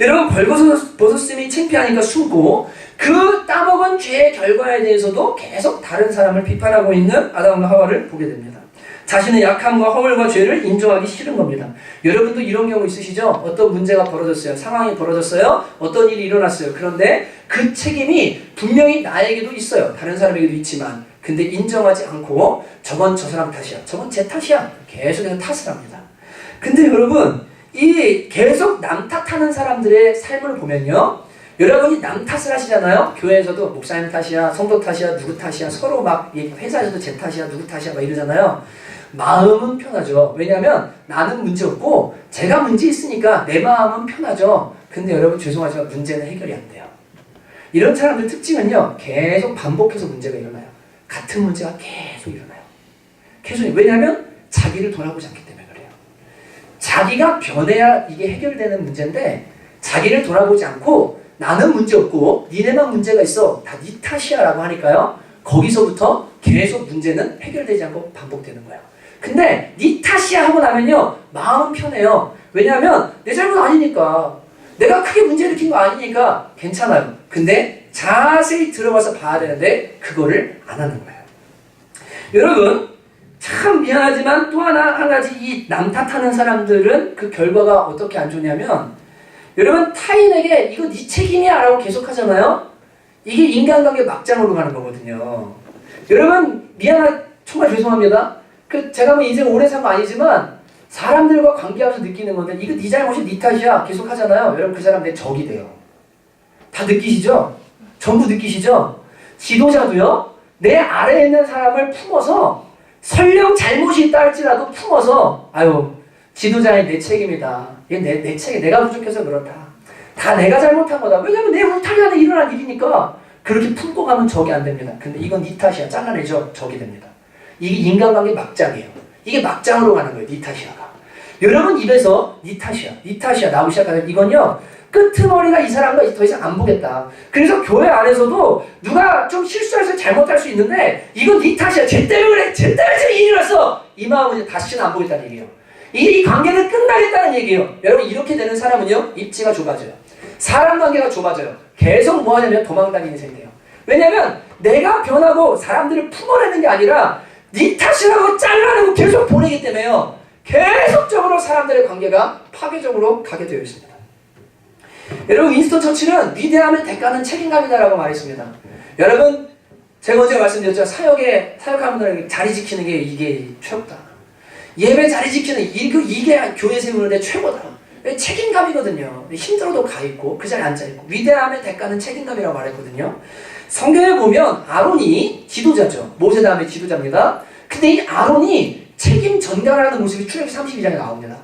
여러분 벌거벗었음이 창피하니까 숨고 그 따먹은 죄의 결과에 대해서도 계속 다른 사람을 비판하고 있는 아담과 하와를 보게 됩니다. 자신의 약함과 허물과 죄를 인정하기 싫은 겁니다. 여러분도 이런 경우 있으시죠? 어떤 문제가 벌어졌어요. 상황이 벌어졌어요. 어떤 일이 일어났어요. 그런데 그 책임이 분명히 나에게도 있어요. 다른 사람에게도 있지만 근데 인정하지 않고 저건 저 사람 탓이야. 저건 제 탓이야. 계속해서 탓을 합니다. 근데 여러분 이 계속 남 탓하는 사람들의 삶을 보면요. 여러분이 남 탓을 하시잖아요. 교회에서도 목사님 탓이야, 성도 탓이야, 누구 탓이야, 서로 막 회사에서도 제 탓이야, 누구 탓이야 막 이러잖아요. 마음은 편하죠. 왜냐하면 나는 문제 없고 제가 문제 있으니까 내 마음은 편하죠. 근데 여러분 죄송하지만 문제는 해결이 안 돼요. 이런 사람들 특징은요. 계속 반복해서 문제가 일어나요. 같은 문제가 계속 일어나요. 계속. 왜냐하면 자기를 돌아보지 않기 때문에 그래요. 자기가 변해야 이게 해결되는 문제인데 자기를 돌아보지 않고 나는 문제 없고 니네만 문제가 있어. 다 니 탓이야 라고 하니까요. 거기서부터 계속 계속 문제는 해결되지 않고 반복되는 거예요. 근데 네 탓이야 하고 나면요, 마음은 편해요. 왜냐하면 내 잘못 아니니까, 내가 크게 문제 일으킨 거 아니니까 괜찮아요. 근데 자세히 들어가서 봐야 되는데 그거를 안 하는 거예요. 여러분, 참 미안하지만 또 한 가지 이 남 탓하는 사람들은 그 결과가 어떻게 안 좋냐면, 여러분 타인에게 이거 네 책임이야 라고 계속 하잖아요. 이게 인간관계 막장으로 가는 거거든요. 여러분 정말 죄송합니다. 제가 뭐 인생 오래 산 거 아니지만 사람들과 관계하면서 느끼는 건데, 이거 네 잘못이 네 탓이야 계속 하잖아요. 여러분 그 사람 내 적이 돼요. 다 느끼시죠? 전부 느끼시죠? 지도자도요, 내 아래에 있는 사람을 품어서 설령 잘못이 있다 할지라도 품어서, 아유 지도자의 내 책임이다, 이건 내 책임, 내가 부족해서 그렇다, 다 내가 잘못한 거다, 왜냐면 내 울타리 안에 일어난 일이니까, 그렇게 품고 가면 적이 안 됩니다. 근데 이건 네 탓이야 잘라내죠, 적이 됩니다. 이게 인간관계 막장이에요. 이게 막장으로 가는 거예요. 네 탓이야가. 여러분 입에서 네 탓이야 나오기 시작하면, 이건요 끄트머리가 이 사람과 더 이상 안 보겠다. 그래서 교회 안에서도 누가 좀 실수해서 잘못할 수 있는데, 이건 네 탓이야, 쟤 때문에 그래, 쟤 때문에 지금 일이 났어, 이 마음은 이제 다시는 안 보겠다는 얘기예요. 이 관계는 끝나겠다는 얘기예요. 여러분 이렇게 되는 사람은요, 입지가 좁아져요. 사람 관계가 좁아져요. 계속 뭐 하냐면 도망다니는 인생이 돼요. 왜냐면 내가 변하고 사람들을 품어내는 게 아니라 네 탓이라고 잘라내고 계속 보내기 때문에요, 계속적으로 사람들의 관계가 파괴적으로 가게 되어 있습니다. 여러분 윈스턴 처칠은 위대함의 대가는 책임감이다라고 말했습니다. 여러분 제가 어제 말씀드렸죠. 사역하는 분들에게 자리 지키는 게 이게 최고다. 예배 자리 지키는 이게 교회 세우는데 최고다. 책임감이거든요. 힘들어도 가 있고 그 자리에 앉아 있고, 위대함의 대가는 책임감이라고 말했거든요. 성경에 보면 아론이 지도자죠. 모세 다음에 지도자입니다. 근데 이 아론이 책임 전가라는 모습이 출애굽기 32장에 나옵니다.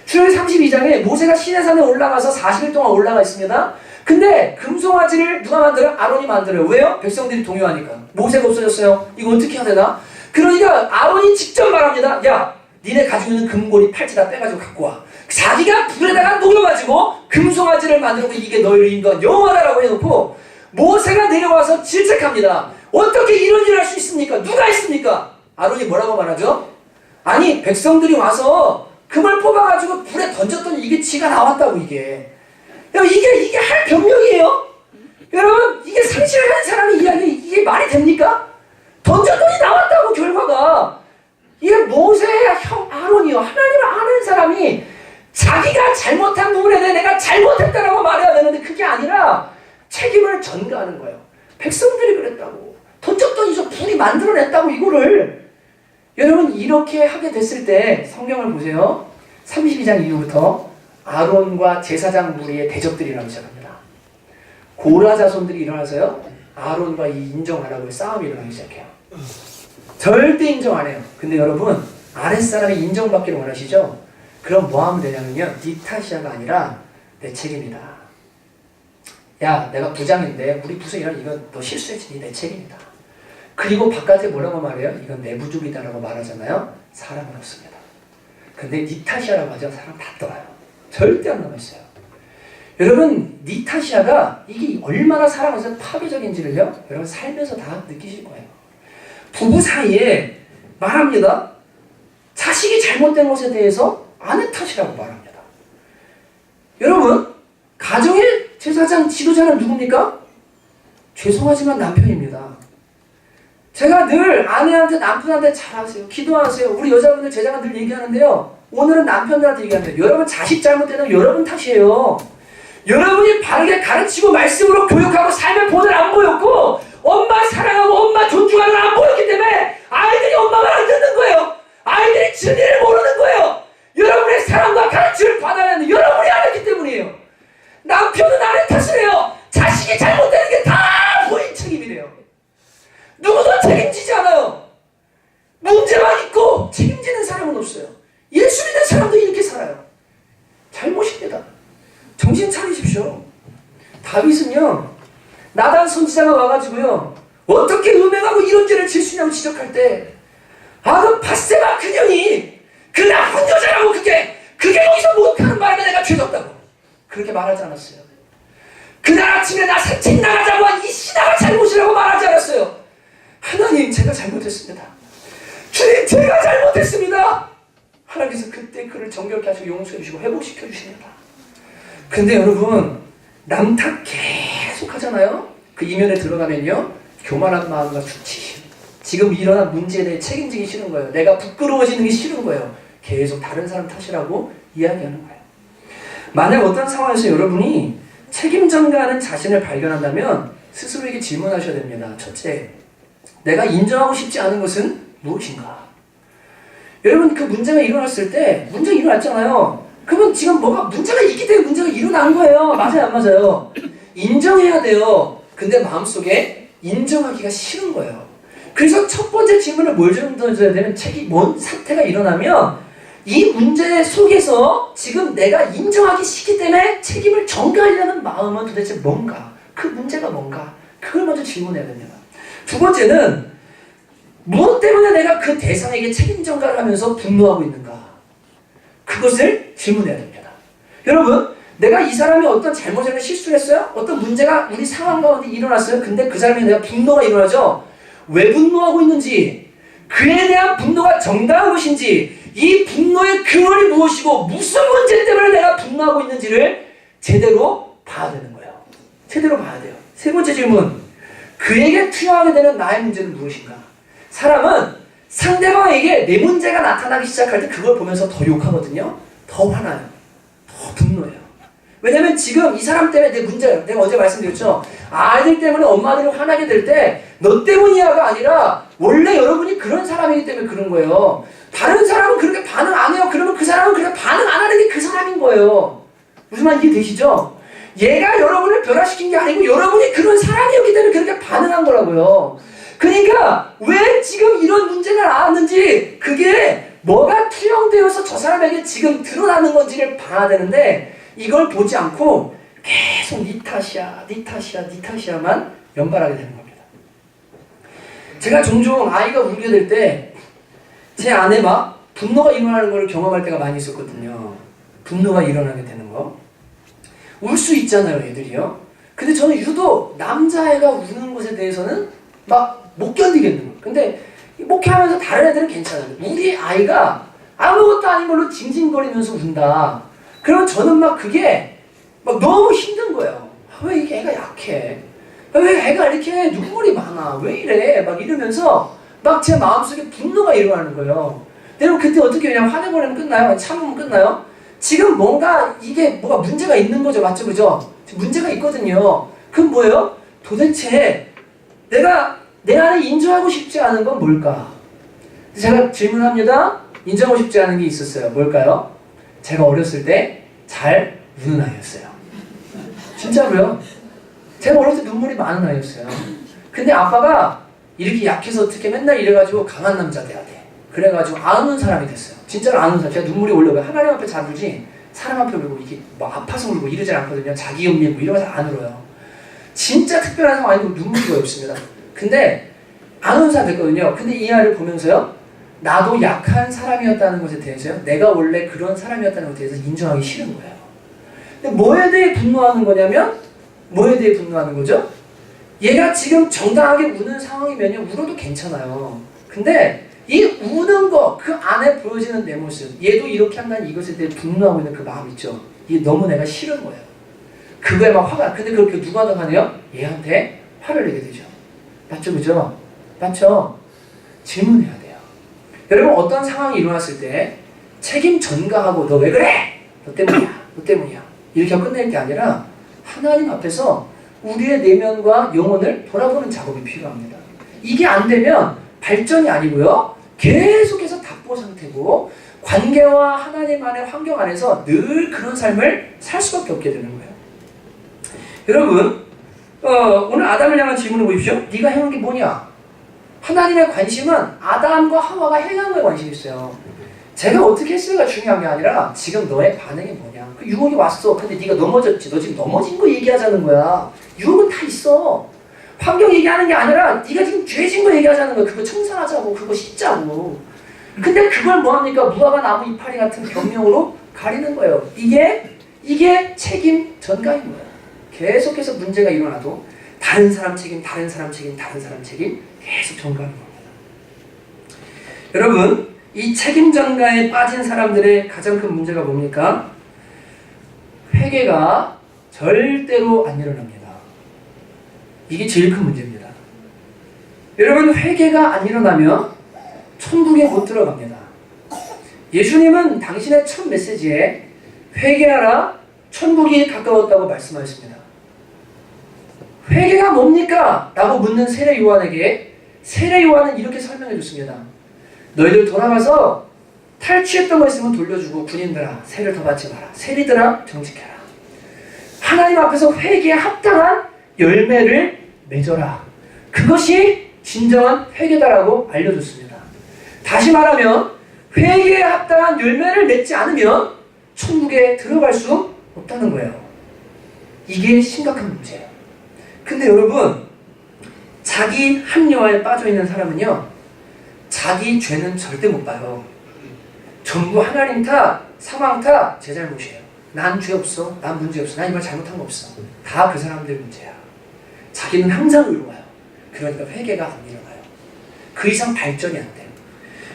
출애굽기 32장에 모세가 시내산에 올라가서 40일 동안 올라가 있습니다. 근데 금송아지를 누가 만들어요? 아론이 만들어요. 왜요? 백성들이 동요하니까. 모세가 없어졌어요. 이거 어떻게 해야 되나? 그러니까 아론이 직접 말합니다. 야, 니네 가지고 있는 금고리 팔찌 다 빼가지고 갖고 와. 자기가 불에다가 녹여가지고 금송아지를 만들고, 이게 너희를 인도한 여호와다라고 해놓고 모세가 내려와서 질책합니다. 어떻게 이런 일을 할 수 있습니까? 누가 했습니까? 아론이 뭐라고 말하죠? 아니 백성들이 와서 금을 뽑아가지고 불에 던졌더니 이게 지가 나왔다고. 이게 할 병명이에요? 여러분 이게 상식을 가진 사람이 이야기, 이게 말이 됩니까? 던졌더니 나왔다고 결과가. 이게 모세의 형 아론이요, 하나님을 아는 사람이 자기가 잘못한 부분에 대해 내가 잘못했다라고 말해야 되는데, 그게 아니라 책임을 전가하는 거예요. 백성들이 그랬다고, 던졌더니 저 불이 만들어냈다고. 이거를 여러분 이렇게 하게 됐을 때 성경을 보세요. 32장 이후부터 아론과 제사장 무리의 대적들이 일어나기 시작합니다. 고라 자손들이 일어나서요, 아론과 이 인정 안 하고 싸움이 일어나기 시작해요. 절대 인정 안 해요. 근데 여러분 아랫사람이 인정받기를 원하시죠? 그럼 뭐 하면 되냐면요, 네 탓이야가 아니라 내 책임이다. 야, 내가 부장인데 우리 부서 이런, 이건 너 실수했지, 내 책임이다. 그리고 바깥에 뭐라고 말해요? 이건 내 부족이다라고 말하잖아요. 사람은 없습니다. 근데 네 탓이야라고 하죠. 사람 다 떠나요. 절대 안 남아있어요. 여러분 네 탓이야가 이게 얼마나 사람에서 파괴적인지를요, 여러분 살면서 다 느끼실 거예요. 부부 사이에 말합니다. 자식이 잘못된 것에 대해서 아내 탓이라고 말합니다. 여러분 가정의 제사장 지도자는 누굽니까? 죄송하지만 남편입니다. 제가 늘 아내한테 남편한테 잘하세요, 기도하세요, 우리 여자분들 제자가 늘 얘기하는데요, 오늘은 남편들한테 얘기하는데, 여러분 자식 잘못되면 여러분 탓이에요. 여러분이 바르게 가르치고 말씀으로 교육하고 삶의 본을 안 보였고, 엄마 사랑하고 엄마 존중하는 안 보였기 때문에 아이들이 엄마 말 안 듣는 거예요. 아이들이 진리를 모르는 거예요. 여러분의 사랑과 가르침을 받아야 하는 여러분이 안 했기 때문이에요. 남편은 아내 탓을 해요. 자식이 잘못되는 게 다 부인 책임이래요. 누구도 책임지지 않아요. 문제만 있고 책임지는 사람은 없어요. 예수 믿는 사람도 이렇게 살아요. 잘못입니다. 정신 차리십시오. 다윗은요, 나단 선지자가 와가지고요, 어떻게 음행하고 이런 죄를 질 수 있냐고 지적할 때, 그 바세바 그년이 그 나쁜 여자라고, 그게 거기서 못하는 바람에 내가 죄졌다고 그렇게 말하지 않았어요. 그날 아침에 나 산책 나가자고 한 이 신하가 잘못이라고 말하지 않았어요. 하나님, 제가 잘못했습니다. 주님, 제가 잘못했습니다. 하나님께서 그때 그를 정결케 하시고 용서해 주시고 회복시켜 주십니다. 근데 여러분, 남 탓 계속 하잖아요. 그 이면에 들어가면요, 교만한 마음과 수치심, 지금 일어난 문제에 대해 책임지기 싫은 거예요. 내가 부끄러워지는 게 싫은 거예요. 계속 다른 사람 탓이라고 이야기하는 거예요. 만약 어떤 상황에서 여러분이 책임 전가하는 자신을 발견한다면 스스로에게 질문하셔야 됩니다. 첫째, 내가 인정하고 싶지 않은 것은 무엇인가? 여러분, 그 문제가 일어났을 때, 문제가 일어났잖아요. 그러면 지금 뭐가 문제가 있기 때문에 문제가 일어난 거예요. 맞아요, 안 맞아요? 인정해야 돼요. 근데 마음속에 인정하기가 싫은 거예요. 그래서 첫 번째 질문을 뭘 던져야 되면, 뭔 사태가 일어나면 이 문제 속에서 지금 내가 인정하기 싫기 때문에 책임을 전가하려는 마음은 도대체 뭔가? 그 문제가 뭔가? 그걸 먼저 질문해야 됩니다. 두 번째는, 무엇 때문에 내가 그 대상에게 책임 전가를 하면서 분노하고 있는가? 그것을 질문해야 됩니다. 여러분, 내가 이 사람이 어떤 잘못을 실수를 했어요? 어떤 문제가 우리 상황 가운데 일어났어요? 근데 그 사람에 대한 분노가 일어나죠? 왜 분노하고 있는지, 그에 대한 분노가 정당한 것인지, 이 분노의 근원이 무엇이고 무슨 문제 때문에 내가 분노하고 있는지를 제대로 봐야 되는 거예요. 제대로 봐야 돼요. 세 번째 질문, 그에게 투영하게 되는 나의 문제는 무엇인가? 사람은 상대방에게 내 문제가 나타나기 시작할 때 그걸 보면서 더 욕하거든요. 더 화나요. 더 분노해요. 왜냐면 지금 이 사람 때문에 내 문제예요. 내가 어제 말씀드렸죠. 아이들 때문에 엄마들이 화나게 될 때 너 때문이야가 아니라 원래 여러분이 그런 사람이기 때문에 그런 거예요. 다른 사람은 그렇게 반응 안 해요. 그러면 그 사람은 그렇게 반응 안 하는 게 그 사람인 거예요. 무슨 말인지 이해되시죠? 얘가 여러분을 변화시킨 게 아니고 여러분이 그런 사람이었기 때문에 그렇게 반응한 거라고요. 그러니까 왜 지금 이런 문제가 나왔는지, 그게 뭐가 투영되어서 저 사람에게 지금 드러나는 건지를 봐야 되는데, 이걸 보지 않고 계속 니 탓이야, 니 탓이야, 니 탓이야만 연발하게 되는 겁니다. 제가 종종 아이가 울게 될 때 제 안에 막 분노가 일어나는 걸 경험할 때가 많이 있었거든요. 분노가 일어나게 되는 거. 울 수 있잖아요, 애들이요. 근데 저는 유독 남자애가 우는 것에 대해서는 막 못 견디겠는 거예요. 근데 목회하면서 다른 애들은 괜찮아요. 우리 아이가 아무것도 아닌 걸로 징징거리면서 운다. 그러면 저는 막 그게 막 너무 힘든 거예요. 왜 이게 애가 약해? 왜 애가 이렇게 눈물이 많아? 왜 이래? 막 이러면서 막 제 마음속에 분노가 일어나는 거예요. 여러분, 그때 어떻게 그냥 화내버리면 끝나요? 참으면 끝나요? 지금 뭔가 이게 뭐가 문제가 있는 거죠. 맞죠? 그죠? 문제가 있거든요. 그럼 뭐예요? 도대체 내가 내 안에 인정하고 싶지 않은 건 뭘까? 제가 질문합니다. 인정하고 싶지 않은 게 있었어요. 뭘까요? 제가 어렸을 때 잘 우는 아이였어요. 진짜로요. 제가 어렸을 때 눈물이 많은 아이였어요. 근데 아빠가 이렇게 약해서 어떻게 맨날 이래가지고 강한 남자 돼야 돼. 그래가지고 안 우는 사람이 됐어요. 진짜로 안 우는 사람. 제가 눈물이 올라오고 하나님 앞에 잘 울지 사람 앞에 울고 이게 막 아파서 울고 이러지 않거든요. 자기 연민고 이러면서 안 울어요. 진짜 특별한 상황 아니고 눈물이 거의 없습니다. 근데 안 우는 사람 됐거든요. 근데 이 아이를 보면서요, 나도 약한 사람이었다는 것에 대해서요, 내가 원래 그런 사람이었다는 것에 대해서 인정하기 싫은 거예요. 근데 뭐에 대해 분노하는 거냐면, 뭐에 대해 분노하는 거죠? 얘가 지금 정당하게 우는 상황이면요, 울어도 괜찮아요. 근데 이 우는 거, 그 안에 보여지는 내 모습, 얘도 이렇게 한다는 이것에 대해 분노하고 있는 그 마음 있죠? 이게 너무 내가 싫은 거예요. 그거에 막 화가, 근데 그렇게 누구한테 하네요? 얘한테 화를 내게 되죠. 맞죠? 그죠? 맞죠? 질문해야 돼요. 여러분, 어떤 상황이 일어났을 때 책임 전가하고 너 왜 그래? 너 때문이야. 너 때문이야. 이렇게 하고 끝낼 게 아니라 하나님 앞에서 우리의 내면과 영혼을 돌아보는 작업이 필요합니다. 이게 안 되면 발전이 아니고요, 계속해서 답보 상태고 관계와 하나님 안의 환경 안에서 늘 그런 삶을 살 수밖에 없게 되는 거예요. 여러분, 오늘 아담을 향한 질문을 보십시오. 네가 행한 게 뭐냐? 하나님의 관심은 아담과 하와가 행한 거에 관심이 있어요. 제가 어떻게 했어요가 중요한 게 아니라 지금 너의 반응이 뭐냐. 그 유혹이 왔어. 근데 네가 넘어졌지. 너 지금 넘어진 거 얘기하자는 거야. 유혹은 다 있어. 환경 얘기하는 게 아니라 네가 지금 죄진 거 얘기하자는 거야. 그거 청산하자고. 그거 씻자고. 근데 그걸 뭐합니까? 무화과 나무 이파리 같은 변명으로 가리는 거예요. 이게 책임 전가인 거예요. 계속해서 문제가 일어나도 다른 사람 책임, 다른 사람 책임, 다른 사람 책임, 계속 전가하는 겁니다. 여러분, 이 책임 전가에 빠진 사람들의 가장 큰 문제가 뭡니까? 회개가 절대로 안 일어납니다. 이게 제일 큰 문제입니다. 여러분, 회개가 안 일어나면 천국에 못 들어갑니다. 예수님은 당신의 첫 메시지에 회개하라, 천국이 가까웠다고 말씀하셨습니다. 회개가 뭡니까? 라고 묻는 세례 요한에게 세례 요한은 이렇게 설명해 줬습니다. 너희들 돌아가서 탈취했던 거 있으면 돌려주고, 군인들아 세를 더 받지 마라, 세리들아 정직해라, 하나님 앞에서 회개에 합당한 열매를 맺어라. 그것이 진정한 회개다라고 알려줬습니다. 다시 말하면 회개에 합당한 열매를 맺지 않으면 천국에 들어갈 수 없다는 거예요. 이게 심각한 문제예요. 근데 여러분, 자기 합리화에 빠져있는 사람은요, 자기 죄는 절대 못 봐요. 전부 하나님 탓, 상황 탓, 제 잘못이에요. 난 죄 없어, 난 문제 없어, 난 이말 잘못한 거 없어. 다 그 사람들 문제야. 자기는 항상 의로워요. 그러니까 회개가 안 일어나요. 그 이상 발전이 안 돼요.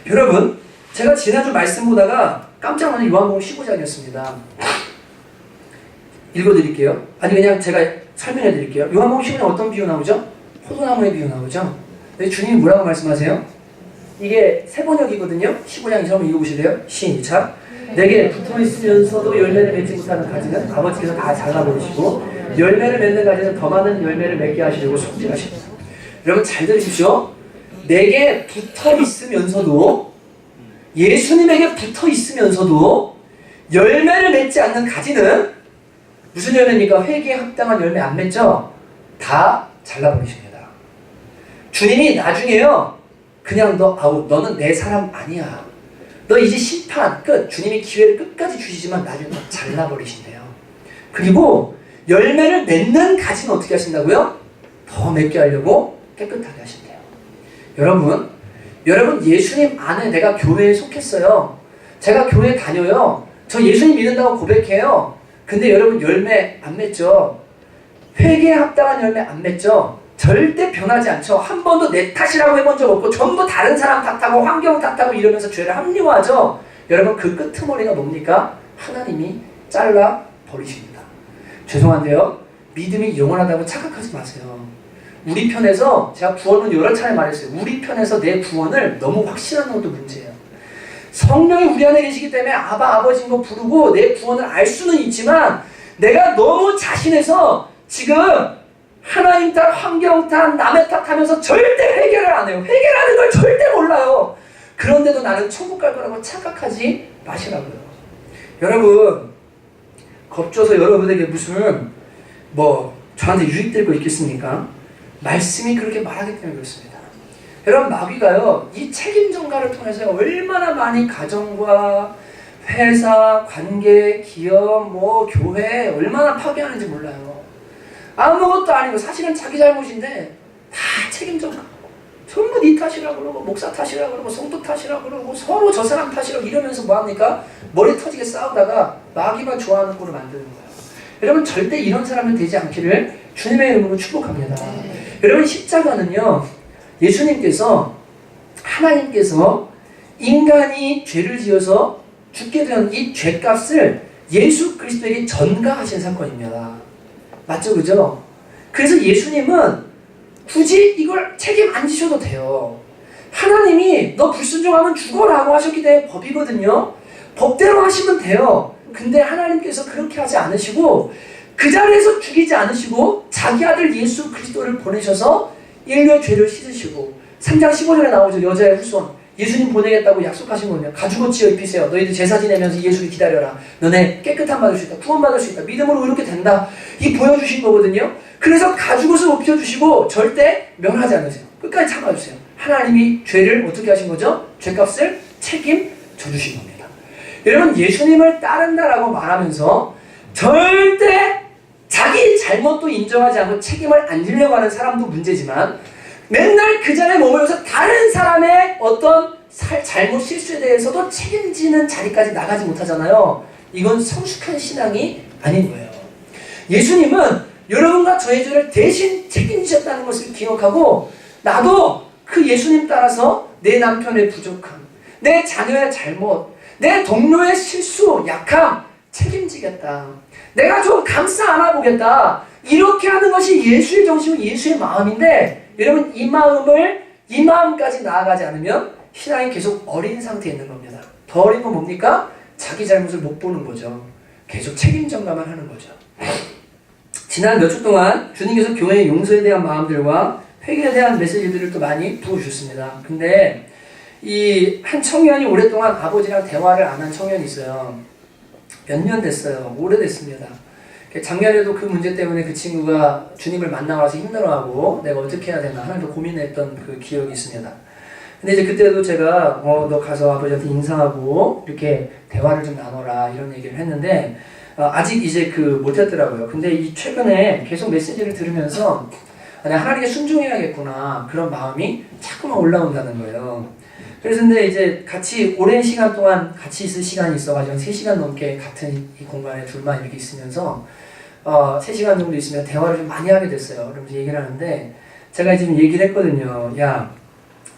여러분, 제가 지난주 말씀 보다가 깜짝 놀란 요한복음 15장이었습니다. 읽어드릴게요. 아니, 그냥 제가 설명해드릴게요. 요한복음 15장 어떤 비유 나오죠? 포도나무의 비유 나오죠? 근데 주님이 뭐라고 말씀하세요? 이게 세번역이거든요. 15장 처음 읽어보실래요? 시작. 내게 붙어있으면서도 열매를 맺지 못하는 가지는 아버지께서 다 잘라버리시고, 열매를 맺는 가지는 더 많은 열매를 맺게 하시려고 속죄하십니다. 여러분 잘 들으십시오. 내게 붙어있으면서도, 예수님에게 붙어있으면서도 열매를 맺지 않는 가지는 무슨 열매입니까? 회개에 합당한 열매 안 맺죠? 다 잘라버리십니다. 주님이 나중에요, 그냥 너 아웃, 너는 내 사람 아니야, 너 이제 심판 끝, 주님이 기회를 끝까지 주시지만 나중에 잘라버리신대요. 그리고 열매를 맺는 가지는 어떻게 하신다고요? 더 맺게 하려고 깨끗하게 하신대요. 여러분 예수님 안에 내가 교회에 속했어요. 제가 교회 다녀요. 저 예수님 믿는다고 고백해요. 근데 여러분 열매 안 맺죠? 회개에 합당한 열매 안 맺죠? 절대 변하지 않죠. 한 번도 내 탓이라고 해본 적 없고 전부 다른 사람 탓하고 환경 탓하고 이러면서 죄를 합리화하죠. 여러분 그 끄트머리가 뭡니까? 하나님이 잘라 버리십니다. 죄송한데요, 믿음이 영원하다고 착각하지 마세요. 우리 편에서, 제가 구원은 여러 차례 말했어요. 우리 편에서 내 구원을 너무 확신하는 것도 문제예요. 성령이 우리 안에 계시기 때문에 아바 아버지인 거 부르고 내 구원을 알 수는 있지만, 내가 너무 자신해서 지금 하나님 탓, 환경 탓, 남의 탓 하면서 절대 회개를 안 해요. 회개라는 걸 절대 몰라요. 그런데도 나는 천국 갈 거라고 착각하지 마시라고요. 여러분, 겁줘서 여러분에게 무슨 저한테 유익될 거 있겠습니까? 말씀이 그렇게 말하기 때문에 그렇습니다. 여러분, 마귀가요, 이 책임 전가를 통해서 얼마나 많이 가정과 회사, 관계, 기업, 교회 얼마나 파괴하는지 몰라요. 아무것도 아니고 사실은 자기 잘못인데 다 책임 전가. 전부 네 탓이라고 그러고, 목사 탓이라고 그러고, 성도 탓이라고 그러고, 서로 저 사람 탓이라고 이러면서 뭐합니까? 머리 터지게 싸우다가 마귀만 좋아하는 꼴을 만드는 거예요. 여러분, 절대 이런 사람은 되지 않기를 주님의 이름으로 축복합니다. 여러분, 십자가는요, 예수님께서, 하나님께서 인간이 죄를 지어서 죽게 된 이 죄값을 예수 그리스도에게 전가하신 사건입니다. 맞죠? 그죠? 그래서 예수님은 굳이 이걸 책임 안 지셔도 돼요. 하나님이 너 불순종하면 죽어라고 하셨기 때문에 법이거든요. 법대로 하시면 돼요. 근데 하나님께서 그렇게 하지 않으시고, 그 자리에서 죽이지 않으시고 자기 아들 예수 그리스도를 보내셔서 인류의 죄를 씻으시고, 3장 15절에 나오죠. 여자의 후손 예수님 보내겠다고 약속하신 거냐. 가죽옷 지어 입히세요. 너희들 제사 지내면서 예수를 기다려라. 너네 깨끗함 받을 수 있다. 구원 받을 수 있다. 믿음으로 이렇게 된다. 이 보여주신 거거든요. 그래서 가죽옷을 입혀주시고 절대 멸하지 않으세요. 끝까지 참아주세요. 하나님이 죄를 어떻게 하신 거죠? 죄값을 책임져 주신 겁니다. 여러분, 예수님을 따른다라고 말하면서 절대 자기 잘못도 인정하지 않고 책임을 안 지려고 하는 사람도 문제지만, 맨날 그 자리에 머물면서 다른 사람의 어떤 잘못 실수에 대해서도 책임지는 자리까지 나가지 못하잖아요. 이건 성숙한 신앙이 아닌 거예요. 예수님은 여러분과 저의 죄를 대신 책임지셨다는 것을 기억하고, 나도 그 예수님 따라서 내 남편의 부족함, 내 자녀의 잘못, 내 동료의 실수, 약함 책임지겠다. 내가 좀 감싸 안아보겠다. 이렇게 하는 것이 예수의 정신이고 예수의 마음인데, 여러분 이 마음까지 나아가지 않으면 신앙이 계속 어린 상태에 있는 겁니다. 더 어린 건 뭡니까? 자기 잘못을 못 보는 거죠. 계속 책임 전가만 하는 거죠. 지난 몇 주 동안 주님께서 교회의 용서에 대한 마음들과 회개에 대한 메시지들을 또 많이 부어주셨습니다. 근데 이 한 청년이 오랫동안 아버지랑 대화를 안 한 청년이 있어요. 몇 년 됐어요. 오래됐습니다. 작년에도 그 문제 때문에 그 친구가 주님을 만나고 와서 힘들어하고 내가 어떻게 해야 되나 하면서 고민했던 그 기억이 있습니다. 근데 이제 그때도 제가 너 가서 아버지한테 인사하고 이렇게 대화를 좀 나눠라 이런 얘기를 했는데 아직 이제 못했더라고요. 근데 이 최근에 계속 메시지를 들으면서 내가 하나님께 순종해야겠구나 그런 마음이 자꾸만 올라온다는 거예요. 그래서 근데 이제 같이 오랜 시간 동안 같이 있을 시간이 있어가지고 3시간 넘게 같은 이 공간에 둘만 이렇게 있으면서 3시간 정도 있으면 대화를 좀 많이 하게 됐어요. 그러면서 얘기를 하는데 제가 지금 얘기를 했거든요. 야,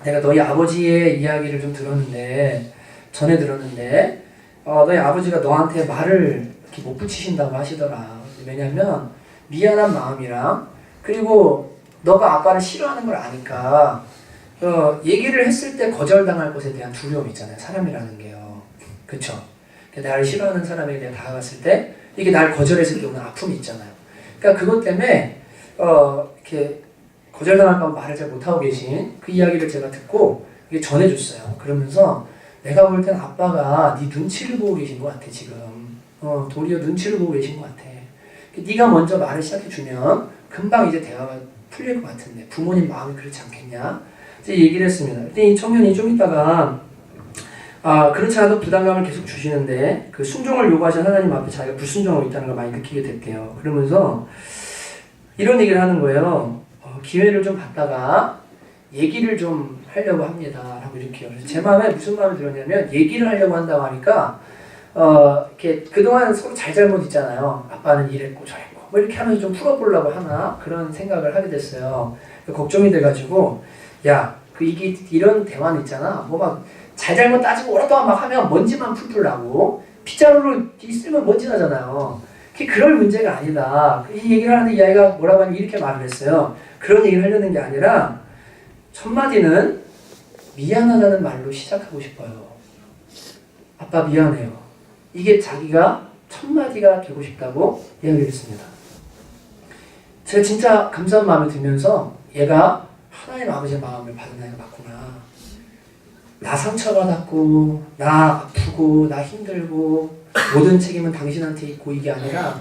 내가 너희 아버지의 이야기를 좀 전에 들었는데 너희 아버지가 너한테 말을 이렇게 못 붙이신다고 하시더라. 왜냐면 미안한 마음이랑 그리고 너가 아빠를 싫어하는 걸 아니까 얘기를 했을 때 거절당할 것에 대한 두려움 있잖아요. 사람이라는 게요. 그쵸? 나를 싫어하는 사람에게 내가 다가갔을 때 이게 날 거절했을 때 오는 아픔이 있잖아요. 그러니까 그것 때문에 이렇게 거절당할까 봐 말을 잘 못하고 계신 그 이야기를 제가 듣고 이게 전해줬어요. 그러면서 내가 볼 땐 아빠가 네 눈치를 보고 계신 것 같아 지금. 도리어 눈치를 보고 계신 것 같아. 네가 먼저 말을 시작해주면 금방 이제 대화가 풀릴 것 같은데 부모님 마음이 그렇지 않겠냐? 이제 얘기를 했습니다. 그때 이 청년이 좀 있다가 그렇지 않아도 부담감을 계속 주시는데 그 순종을 요구하신 하나님 앞에 자기가 불순종하고 있다는 걸 많이 느끼게 됐대요. 그러면서 이런 얘기를 하는 거예요. 기회를 좀 받다가 얘기를 좀 하려고 합니다. 라고 이렇게요. 그래서 제 마음에 무슨 마음이 들었냐면 얘기를 하려고 한다고 하니까 이렇게 그동안 서로 잘잘못 있잖아요. 아빠는 이랬고 저랬고 뭐 이렇게 하면서 좀 풀어보려고 하나 그런 생각을 하게 됐어요. 걱정이 돼가지고 야, 이게 이런 대화는 있잖아. 뭐 막 잘잘못 따지고 오랫동안 막 하면 먼지만 풀풀 나고 빗자루로 있으면 먼지 나잖아요. 그게 그럴 문제가 아니다. 이 얘기를 하는데 이 아이가 뭐라고 하면 이렇게 말을 했어요. 그런 얘기를 하려는 게 아니라 첫 마디는 미안하다는 말로 시작하고 싶어요. 아빠 미안해요. 이게 자기가 첫 마디가 되고 싶다고 이야기를 했습니다. 제가 진짜 감사한 마음이 들면서 얘가 하나님 아버지의 마음을 받은 아이가 맞구나. 나 상처받았고 나 아프고 나 힘들고 모든 책임은 당신한테 있고 이게 아니라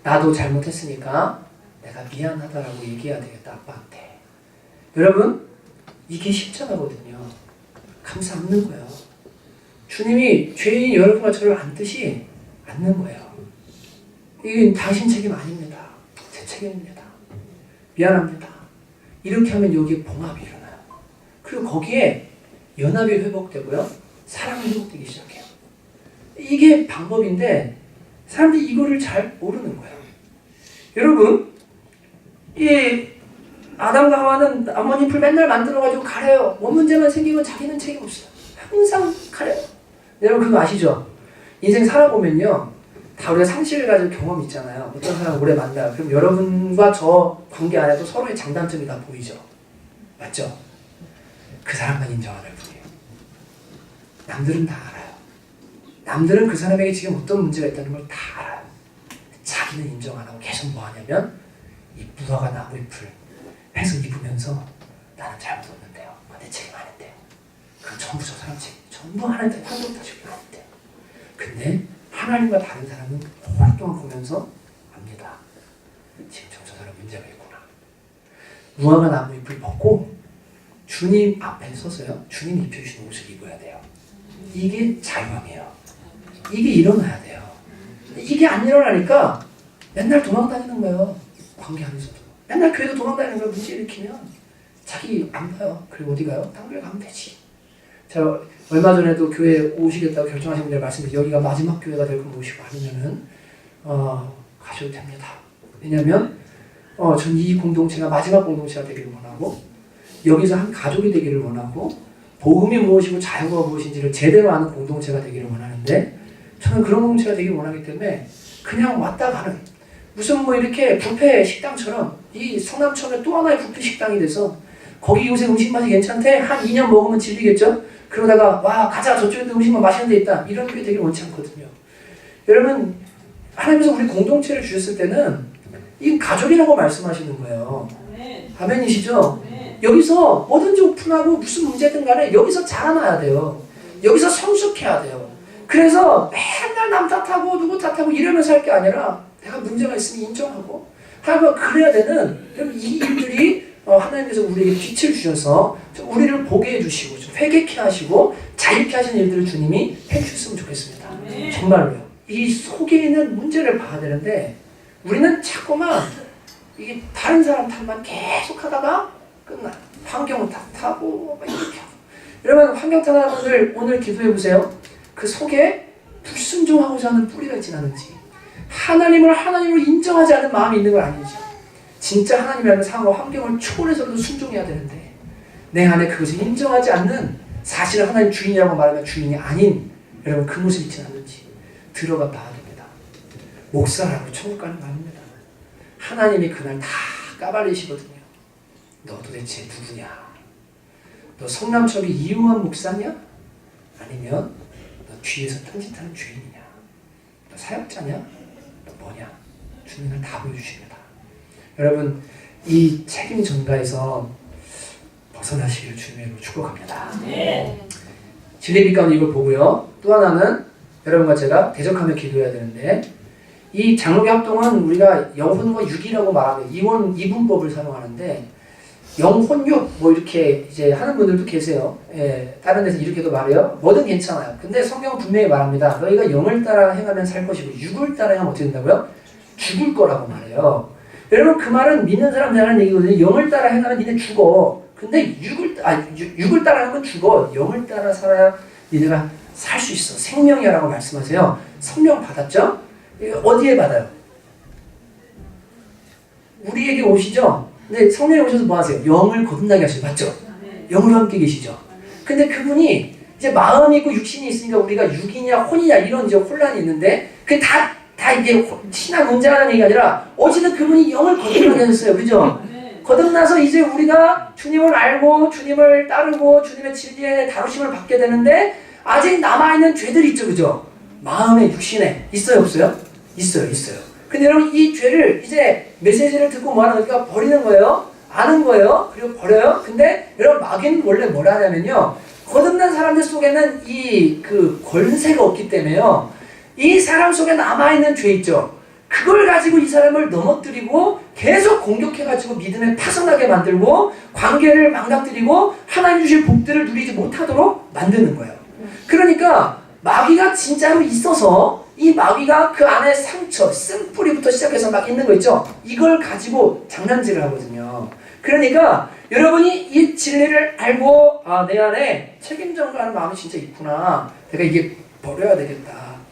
나도 잘못했으니까 내가 미안하다라고 얘기해야 되겠다 아빠한테. 여러분 이게 십자가거든요. 감싸 안는 거예요. 주님이 죄인 여러분과 저를 안듯이 안는 거예요. 이게 당신 책임 아닙니다. 제 책임입니다. 미안합니다. 이렇게 하면 여기에 봉합이 일어나요. 그리고 거기에 연합이 회복되고요. 사랑이 회복되기 시작해요. 이게 방법인데 사람들이 이거를 잘 모르는 거예요. 여러분 이 아담과 하와는 나뭇잎을 맨날 만들어가지고 가려요. 뭐 문제만 생기면 자기는 책임 없어요. 항상 가려요. 여러분 그거 아시죠? 인생 살아보면요. 다 우리가 상실을 가질 경험이 있잖아요. 어떤 사람 오래 만나요. 그럼 여러분과 저 관계 안에도 서로의 장단점이 다 보이죠. 맞죠? 그 사람만 인정하는 뿐이에요. 남들은 다 알아요. 남들은 그 사람에게 지금 어떤 문제가 있다는 걸 다 알아요. 자기는 인정 안 하고 계속 뭐 하냐면 이 묻어간 나무잎을 해서 입으면서 나는 잘못했는데요. 내 책임 아닌데요. 그건 전부 저 사람 책임. 전부 하나님한테 판독 다 주고 있는데요. 근데 하나님과 다른 사람은 오랫동안 보면서 압니다. 지금 저 사람 문제가 있구나. 무화과 나무 잎을 벗고 주님 앞에 서서요. 주님이 입혀주신 옷을 입어야 돼요. 이게 자유함이에요. 이게 일어나야 돼요. 이게 안 일어나니까 맨날 도망다니는 거예요. 관계 안에서도. 맨날 교회도 도망다니는 거예요. 문제 일으키면. 자기 안 봐요. 그리고 어디 가요? 딴 교회 가면 되지. 제가 얼마 전에도 교회에 오시겠다고 결정하신 분들 말씀드린 여기가 마지막 교회가 될 거면 오시고 아니면은 가셔도 됩니다. 왜냐면 전 이 공동체가 마지막 공동체가 되기를 원하고 여기서 한 가족이 되기를 원하고 복음이 무엇이고 자유가 무엇인지를 제대로 아는 공동체가 되기를 원하는데 저는 그런 공동체가 되기를 원하기 때문에 그냥 왔다 가는 무슨 뭐 이렇게 뷔페 식당처럼 이 성남천에 또 하나의 뷔페 식당이 돼서 거기 요새 음식 맛이 괜찮대? 한 2년 먹으면 질리겠죠? 그러다가 와 가자 저쪽에도 음식만 맛있는 데 있다 이런 게 되게 원치 않거든요. 여러분 하나님께서 우리 공동체를 주셨을 때는 이 가족이라고 말씀하시는 거예요. 아멘이시죠? 여기서 뭐든지 오픈하고 무슨 문제든 간에 여기서 자라나야 돼요. 여기서 성숙해야 돼요. 그래서 맨날 남 탓하고 누구 탓하고 이러면서 할 게 아니라 내가 문제가 있으면 인정하고 하나님은 그래야 되는 이 일들이 하나님께서 우리에게 빛을 주셔서 우리를 보게 해주시고 좀 회개케 하시고 자유케 하시는 일들을 주님이 해주셨으면 좋겠습니다. 정말로요. 이 속에 있는 문제를 봐야 되는데 우리는 자꾸만 이게 다른 사람 탓만 계속 하다가 끝나. 환경 탓하고 막 이렇게 하고. 여러분 환경 탓하는 분들 오늘 기도해 보세요. 그 속에 불순종하고자 하는 뿌리가 있진 않은지 하나님을 하나님으로 인정하지 않는 마음이 있는 건 아닌지 진짜 하나님이라는 상황과 환경을 초월해서도 순종해야 되는데 내 안에 그것을 인정하지 않는 사실은 하나님 주인이라고 말하면 주인이 아닌 여러분 그 모습이 있지 않는지 들어가 봐야 됩니다. 목사라고 천국 가는 거 아닙니다. 하나님이 그날 다 까발리시거든요. 너 도대체 누구냐? 너 성남철이 이용한 목사냐? 아니면 너 뒤에서 딴짓하는 주인이냐? 너 사역자냐? 너 뭐냐? 주님은 다 보여주십니다. 여러분 이 책임 전가에서 벗어나시기를 주님으로 축복합니다. 진리빛 가운데 이걸 보고요. 또 하나는 여러분과 제가 대적하며 기도해야 되는데 이 장로교 합동은 우리가 영혼과 육이라고 말하는 이분법을 사용하는데 영혼육 뭐 이렇게 이제 하는 분들도 계세요. 예, 다른 데서 이렇게도 말해요. 뭐든 괜찮아요. 근데 성경은 분명히 말합니다. 너희가 영을 따라 행하면 살 것이고 육을 따라 행하면 어떻게 된다고요? 죽을 거라고 말해요. 여러분 그 말은 믿는 사람들 하는 얘기거든요. 영을 따라 행하면 니네 죽어. 근데 육을 따라 하면 죽어. 영을 따라 살아야 니네가 살 수 있어. 생명이야라고 말씀하세요. 성령 받았죠? 어디에 받아요? 우리에게 오시죠? 근데 성령이 오셔서 뭐 하세요? 영을 거듭나게 하시죠. 맞죠? 영으로 함께 계시죠? 근데 그분이 이제 마음이 있고 육신이 있으니까 우리가 육이냐 혼이냐 이런 이제 혼란이 있는데 그게 다 이게 신앙 문제라는 얘기가 아니라 어쨌든 그분이 영을 거듭나게 하셨어요. 그죠? 거듭나서 이제 우리가 주님을 알고 주님을 따르고 주님의 진리의 다루심을 받게 되는데 아직 남아있는 죄들이 있죠. 그죠? 마음에 육신에 있어요 없어요? 있어요. 근데 여러분 이 죄를 이제 메시지를 듣고 뭐 하는 거니까 버리는 거예요. 아는 거예요. 그리고 버려요. 근데 여러분 마귀는 원래 뭘 하냐면요. 거듭난 사람들 속에는 이 그 권세가 없기 때문에요. 이 사람 속에 남아있는 죄 있죠. 그걸 가지고 이 사람을 넘어뜨리고 계속 공격해가지고 믿음에 파손하게 만들고 관계를 망가뜨리고 하나님 주신 복들을 누리지 못하도록 만드는 거예요. 그러니까 마귀가 진짜로 있어서 이 마귀가 그 안에 상처, 쓴뿌리부터 시작해서 막 있는 거 있죠? 이걸 가지고 장난질을 하거든요. 그러니까 여러분이 이 진리를 알고 내 안에 책임 전가하는 마음이 진짜 있구나. 내가 이게 버려야 되겠다.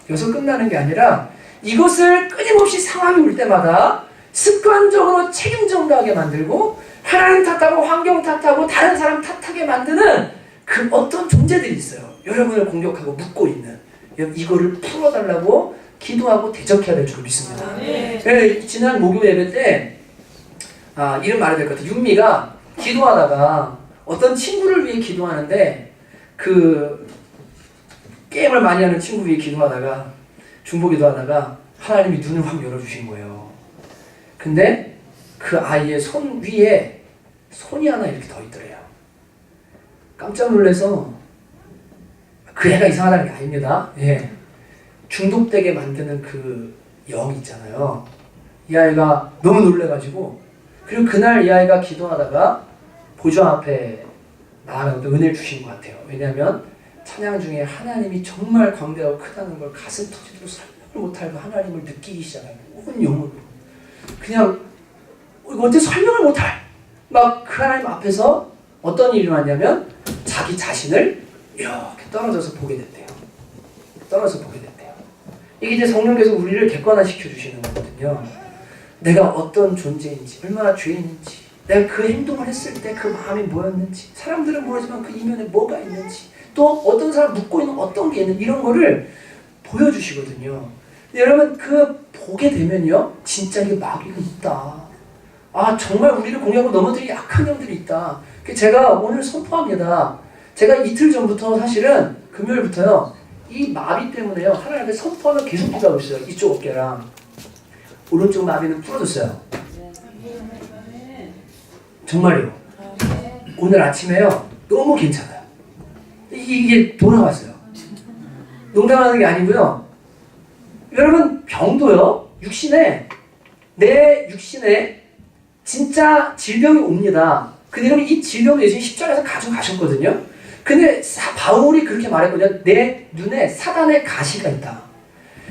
여기서 끝나는 게 아니라 이것을 끊임없이 상황이 올 때마다 습관적으로 책임 전가하게 만들고 하나님 탓하고 환경 탓하고 다른 사람 탓하게 만드는 그 어떤 존재들이 있어요. 여러분을 공격하고 묶고 있는 이거를 풀어달라고 기도하고 대적해야 될 줄 믿습니다. 네, 지난 목요 예배 때 이름 말해야 될 것 같아요. 윤미가 기도하다가 어떤 친구를 위해 기도하는데 그 게임을 많이 하는 친구 위해 기도하다가 중보기도 하다가 하나님이 눈을 확 열어주신 거예요. 근데 그 아이의 손 위에 손이 하나 이렇게 더 있더래요. 깜짝 놀라서 그 애가 이상하다는 게 아닙니다. 예. 중독되게 만드는 그 영 있잖아요. 이 아이가 너무 놀래가지고 그리고 그날 이 아이가 기도하다가 보좌 앞에 나아가서 은혜를 주신 것 같아요. 왜냐하면 찬양 중에 하나님이 정말 광대하고 크다는 걸 가슴 터지도록 설명을 못할 그 하나님을 느끼기 시작해요. 온 영으로. 그냥 어떻게 설명을 못할 막 그 하나님 앞에서 어떤 일이 왔냐면 자기 자신을 이렇게 떨어져서 보게 됐대요. 떨어져서 보게 됐대요. 이게 이제 성령께서 우리를 객관화시켜 주시는 거거든요. 내가 어떤 존재인지, 얼마나 죄인인지, 내가 그 행동을 했을 때 그 마음이 뭐였는지, 사람들은 모르지만 그 이면에 뭐가 있는지, 또 어떤 사람 묻고 있는 어떤 게 있는, 이런 거를 보여주시거든요. 여러분, 그 보게 되면요, 진짜 이게 마귀가 있다. 아, 정말 우리를 공략으로 넘어뜨리는 약한 영들이 있다. 제가 오늘 선포합니다. 제가 이틀 전부터, 사실은 금요일부터요, 이 마비 때문에요, 하나님께 선포하면 계속 기도하고 있어요. 이쪽 어깨랑 오른쪽 마비는 부러졌어요. 정말요. 오늘 아침에요, 너무 괜찮아요. 이게 돌아왔어요. 농담하는 게 아니고요. 여러분, 병도요, 내 육신에 진짜 질병이 옵니다. 근데 여러분, 이 질병을 예수님 십자가에서 가져가셨거든요. 근데 바울이 그렇게 말했거든요. 내 눈에 사단의 가시가 있다.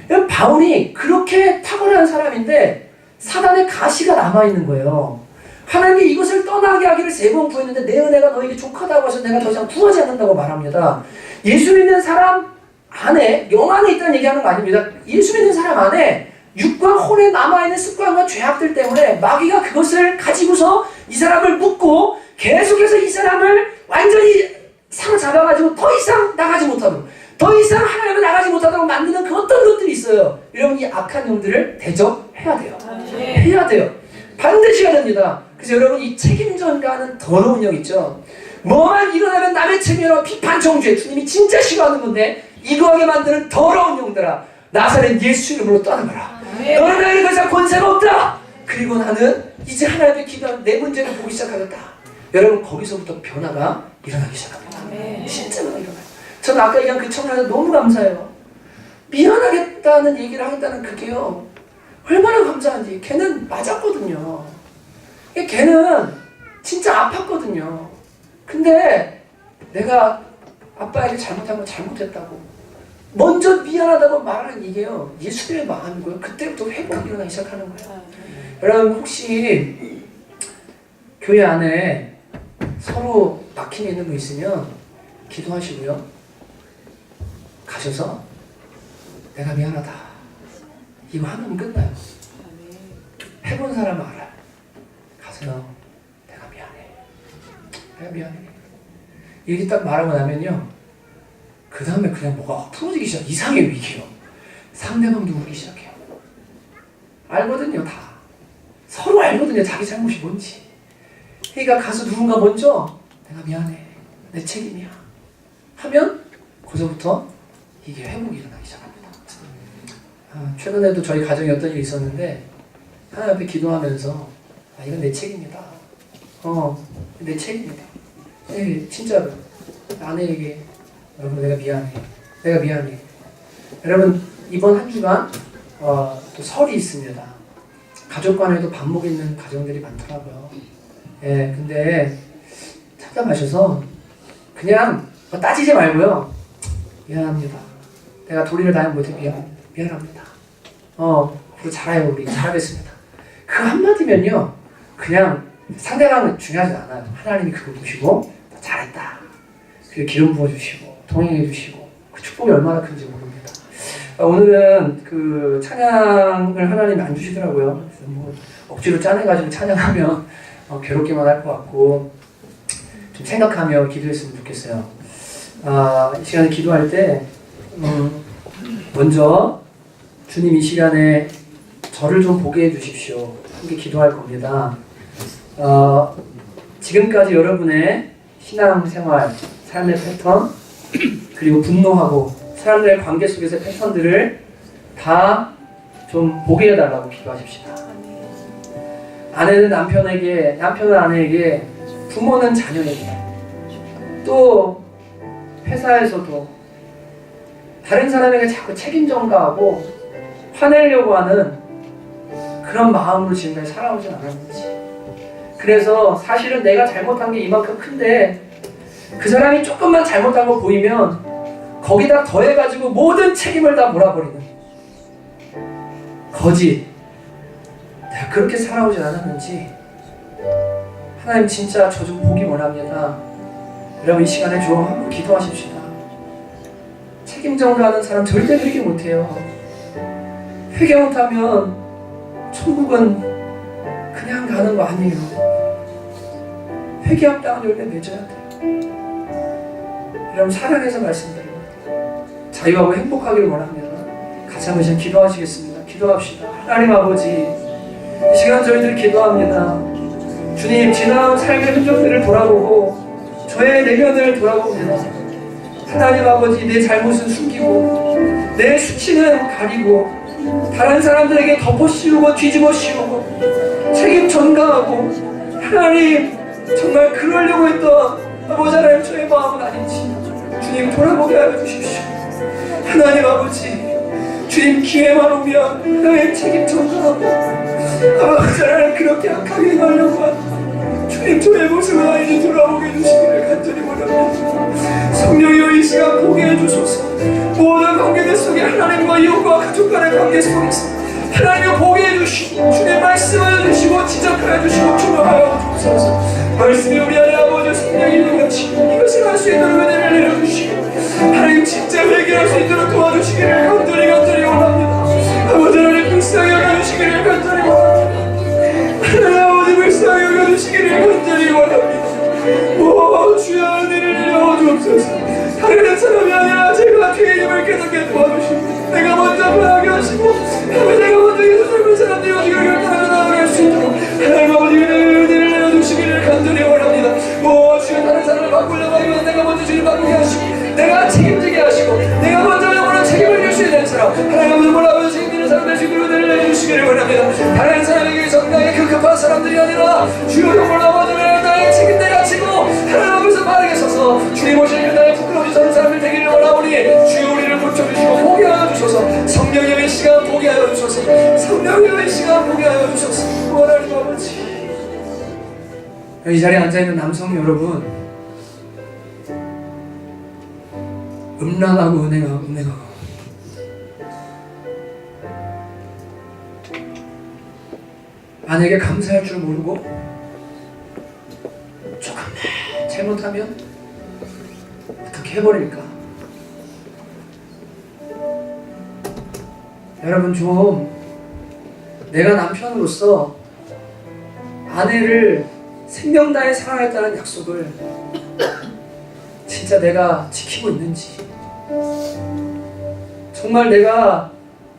여러분, 바울이 그렇게 탁월한 사람인데 사단의 가시가 남아있는 거예요. 하나님이 이것을 떠나게 하기를 3번 구했는데 내 은혜가 너에게 족하다고 해서 내가 더 이상 구하지 않는다고 말합니다. 예수 믿는 사람 안에, 영 안에 있다는 얘기하는 거 아닙니다. 예수 믿는 사람 안에 육과 혼에 남아있는 습관과 죄악들 때문에 마귀가 그것을 가지고서 이 사람을 묶고 계속해서 이 사람을 완전히 사로잡아가지고 더 이상 나가지 못하도록, 더 이상 하나님을 나가지 못하도록 만드는 그 어떤 것들이 있어요. 여러분, 이 악한 영들을 대적해야 돼요. 해야 돼요. 반드시 해야 됩니다. 그래서 여러분, 이 책임전가하는 더러운 영 있죠. 뭐만 일어나면 남의 책임이라고 비판 정죄, 주님이 진짜 싫어하는 건데 이거하게 만드는 더러운 영들아, 나사렛 예수 이름으로 떠나가라. 너는 나에게 더 이상 권세가 없다. 그리고 나는 이제 하나님의 기도하는 내 문제를 보기 시작하겠다. 여러분, 거기서부터 변화가 일어나기 시작합니다. 실제로 일어나요. 저는 아까 얘기한 그 청년한테 너무 감사해요. 미안하겠다는 얘기를 하겠다는 그게요, 얼마나 감사한지. 걔는 맞았거든요. 걔는 진짜 아팠거든요. 근데 내가 아빠에게 잘못한 건 잘못했다고 먼저 미안하다고 말하는 이게요, 예수님의 마음이고요. 그때부터 회복이 일어나기 시작하는 거예요. 여러분, 혹시 교회 안에 서로 막힘이 있는 분 있으면 기도하시고요, 가셔서 내가 미안하다 이거 하면 끝나요. 해본 사람은 알아요. 가서요, 내가 미안해 이렇게 딱 말하고 나면요, 그 다음에 그냥 뭐가 풀어지기 시작. 이상의 위기요. 상대방도 울기 시작해요. 알거든요, 다. 서로 알거든요, 자기 잘못이 뭔지. 그러니까 가서 누군가 먼저 내가 미안해, 내 책임이야 하면 거기서부터 이게 회복이 일어나기 시작합니다. 최근에도 저희 가정에 어떤 일이 있었는데 하나님 앞에 기도하면서 이건 내 책임이다. 내 책임이다. 진짜로 아내에게 여러분, 내가 미안해. 여러분, 이번 한 주간 또 설이 있습니다. 가족 간에도 밥 먹이는 가정들이 많더라고요. 근데 찾아가셔서 그냥 따지지 말고요, 미안합니다. 내가 도리를 다하지 못해 미안합니다. 그리고 잘해요, 우리 잘하겠습니다. 그 한마디면요, 그냥 상대방은 중요하지 않아요. 하나님이 그거 보시고 잘했다. 그리고 기름 부어주시고 동행해주시고 그 축복이 얼마나 큰지 모릅니다. 오늘은 그 찬양을 하나님이 안 주시더라고요. 그래서 뭐 억지로 짜내가지고 찬양하면 괴롭기만 할 것 같고 좀 생각하며 기도했으면 좋겠어요. 이 시간에 기도할 때 먼저 주님, 이 시간에 저를 좀 보게 해주십시오. 함께 기도할 겁니다. 지금까지 여러분의 신앙생활, 삶의 패턴, 그리고 분노하고 사람들의 관계 속에서의 패턴들을 다 좀 보게 해달라고 기도하십시다. 아내는 남편에게, 남편은 아내에게, 부모는 자녀에게, 또 회사에서도 다른 사람에게 자꾸 책임 전가하고 화내려고 하는 그런 마음으로 지금까지 살아오진 않았는지, 그래서 사실은 내가 잘못한 게 이만큼 큰데 그 사람이 조금만 잘못한 거 보이면 거기다 더해가지고 모든 책임을 다 몰아버리는 거짓, 내가 그렇게 살아오진 않았는지 하나님 진짜 저 좀 보기 원합니다. 여러분, 이 시간에 좀 한번 기도하십시다. 책임 전가하는 사람 절대 그렇게 못해요. 회개 못하면 천국은 그냥 가는 거 아니에요. 회개합당한 열매 맺어야 돼요. 여러분 사랑해서 말씀드립니다. 자유하고 행복하기를 원합니다. 같이 한번 이제 기도하시겠습니다. 기도합시다. 하나님 아버지, 이 시간 저희들 기도합니다. 주님, 지나온 삶의 흔적들을 돌아보고 저의 내면을 돌아봅니다. 하나님 아버지, 내 잘못은 숨기고 내 수치는 가리고 다른 사람들에게 덮어씌우고 뒤집어 씌우고 책임 전가하고, 하나님 정말 그러려고 했던 아버지 하나님 저의 마음은 아닌지 주님 돌아보게 하여 주십시오. 하나님 아버지, 주님 기회만 오면 하나님 책임 전가하고 아버지 하나님 그렇게 악하게 하려고 하는 주님 저의 모습을 아이들 돌아보게 해주시기를 간절히 원합니다. 성령이여 이 시간 보게 해주소서. 모든 관계들 속에 하나님과 이웃과 가족 간의 관계 속에서 하나님을 보게 해주시고 주님 말씀하여 주시고 지적하여 주시고 조명하여 주소서. 말씀이 우리 안에 아버지 성령이 능력치 이것을 할 수 있도록 은혜를 내려주시고 하나님 진짜 회개할 수 있도록 도와주시기를 간절히 원합니다. 아버지 하나님 불쌍히 여겨주시기를 간절히 원합니다. 하나님 아버지 불쌍히 여겨주시기를 간절히 원합니다. 오 주여 은혜를 내려 주옵소서. 다른 사람이 아니라 제가 주의 힘을 깨닫게 도와주시고 내가 먼저 변하게 하시고 내가 먼저 예수 젊은 사람들이 어디가 결단하며 나아갈 수 있도록 하나님 아버지 은혜를 내려주시기를 간절히 원합니다. 오 주여 다른 사람을 바꾸려고 하면 내가 먼저 주를 바꾸게 하시고 내가 책임지게 하시고 내가 먼저 영원한 책임을 질 수 있는 사람 하나님 아버지 몰라보여 책임지는 사람들 주의 은혜를 내려주시기를 원합니다. 다른 사람에게 정당히 급급한 사람들이 아니라 주여 영원한 아버지 나의 책임 내가 지고 하나님 앞에서 바르게 서서 주님 오실 그날에 부끄러워지 서는 사람들 되기를 원하오니 주여 우리를 고쳐주시고 보게 하여 주소서. 성령의 이 시간 보게 하여 주소서. 성령의 이 시간 보게 하여 주소서. 하나님 아버지, 이 자리에 앉아있는 남성 여러분, 음란하고 은행하고 아내에게 감사할 줄 모르고 조금 잘못하면 어떻게 해버릴까? 여러분 좀 내가 남편으로서 아내를 생명 다해 사랑했다는 약속을 진짜 내가 지키고 있는지, 정말 내가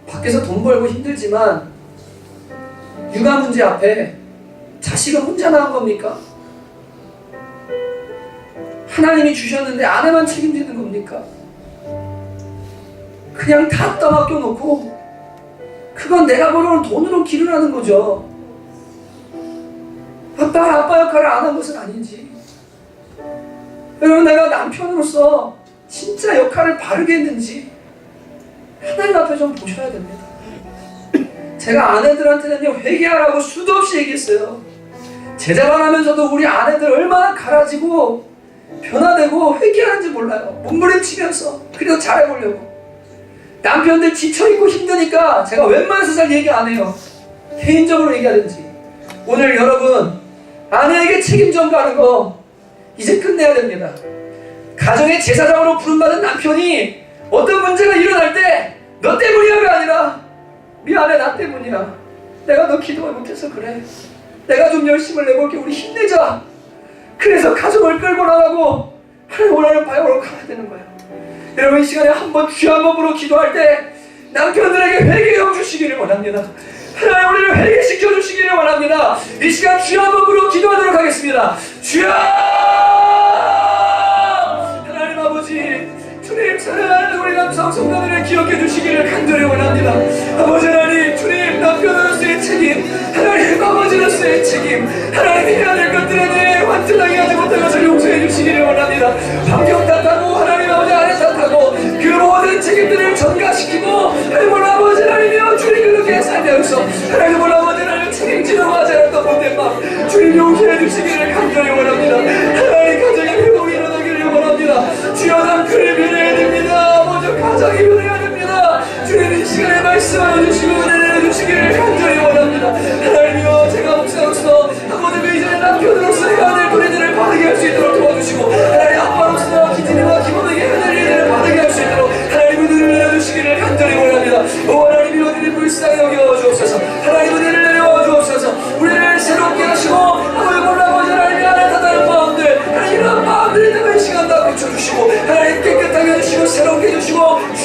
밖에서 돈 벌고 힘들지만 육아 문제 앞에 자식은 혼자 낳은 겁니까? 하나님이 주셨는데 아내만 책임지는 겁니까? 그냥 다 떠맡겨 놓고 그건 내가 벌어온 돈으로 기르라는 거죠. 아빠 역할을 안 한 것은 아닌지. 여러분 내가 남편으로서 진짜 역할을 바르게 했는지 하나님 앞에 좀 보셔야 됩니다. 제가 아내들한테는요 회개하라고 수도 없이 얘기했어요. 제자만 하면서도 우리 아내들 얼마나 갈아지고 변화되고 회개하는지 몰라요. 몸부림치면서 그래도 잘해보려고. 남편들 지쳐있고 힘드니까 제가 웬만해서 잘 얘기 안 해요. 개인적으로 얘기하든지. 오늘 여러분 아내에게 책임 전가하는 거 이제 끝내야 됩니다. 가정의 제사장으로 부름받은 남편이 어떤 문제가 일어날 때 너 때문이야가 아니라 미안해 나 때문이야. 내가 너 기도를 못해서 그래. 내가 좀 열심을 내볼게. 우리 힘내자. 그래서 가정을 끌고 나가고 하나님 원하는 방향으로 가야 되는 거예요. 여러분 이 시간에 한번 주여 한 번으로 기도할 때 남편들에게 회개해 주시기를 원합니다. 하나님 우리를 회개시켜 주시기를 원합니다. 이 시간 주여 한 번으로 기도하도록 하겠습니다. 주여! 하나님 아버지 주님 사랑하는 우리 남성 성도들을 기억해 주시기를 간절히 원합니다. 아버지 하나님 주님 남편으로서의 책임 하나님 아버지로서의 책임 하나님 해야 될 것들에 대해 완전하게 하지 못한 것을 용서해 주시기를 원합니다. 환경 탓하고 하나님 아버지 아내 탓하고 그 모든 책임들을 전가시키고 하나님 아버지 하나님이여 주님 그렇게 살면서 하나님 아버지 하나님 책임지려고 하지 않았던 못된 마음 주님 용서해 주시기를 간절히 원합니다. 하나님 가정의 회복이 일어나기를 원합니다. 주여 남편을 변해야 됩니다. 먼저 가정이 변해야 됩니다. 주님 이 시간에 말씀하여 주시고 은혜를 주시기를 간절히 원합니다. 하나님이여 제가 목사로서 아버지 이전에 남편으로서 해야 될 도리들을 바르게 할 수 있도록 도와주시고 하나님 아빠로서 기진이와 기본에게 해야 될 일들을 바르게 할 수 있도록 하나님 은혜를 내려주시기를 간절히 원합니다. 오 하나님이 우리를 불쌍히 여겨 주옵소서. 하나님 은혜를 내려 주옵소서. 우리를 새롭게 하시고 아버지 몰라보지 하나님이 안에 다다른 마음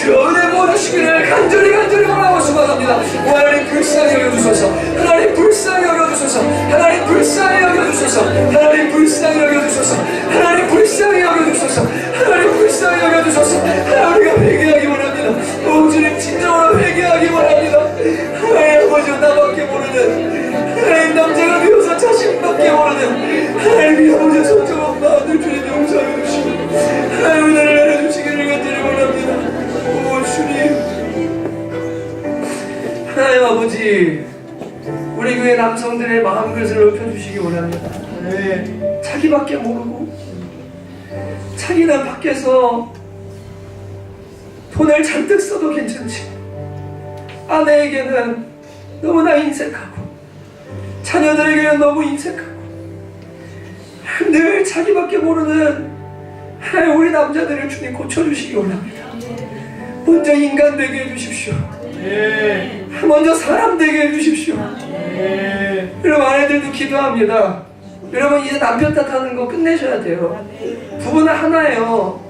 주여 은혜 부어주시기를 간절히 원하고 소망합니다. 하나님 불쌍히 여겨주소서. 하나님 불쌍히 여겨주소서. 하나님 불쌍히 여겨주소서. 하나님 불쌍히 여겨주소서. 하나님 불쌍히 여겨주소서. 하나님 불쌍히 여겨주소서. 우리가 회개하기 원합니다. 오 주님 진정으로 회개하기 원합니다. 하나님 아버지 나밖에 모르는 하나님 남자가 되어서 자신밖에 모르는 하나님 아버지 소중한 마음들 주님 용서해 주시고 하나님 은혜를 내려주시기를 간절히 원합니다. 오 주님 하나님 아버지 우리 교회 남성들의 마음그릇을 넓혀주시기 원합니다. 네. 자기밖에 모르고 자기는 밖에서 돈을 잔뜩 써도 괜찮지 아내에게는 너무나 인색하고 자녀들에게는 너무 인색하고 늘 자기밖에 모르는 우리 남자들을 주님 고쳐주시기 원합니다. 먼저 인간 되게 해주십시오. 먼저 사람 되게 해주십시오. 여러분 아내들도 기도합니다. 여러분 이제 남편 탓하는 거 끝내셔야 돼요. 부부는 하나예요.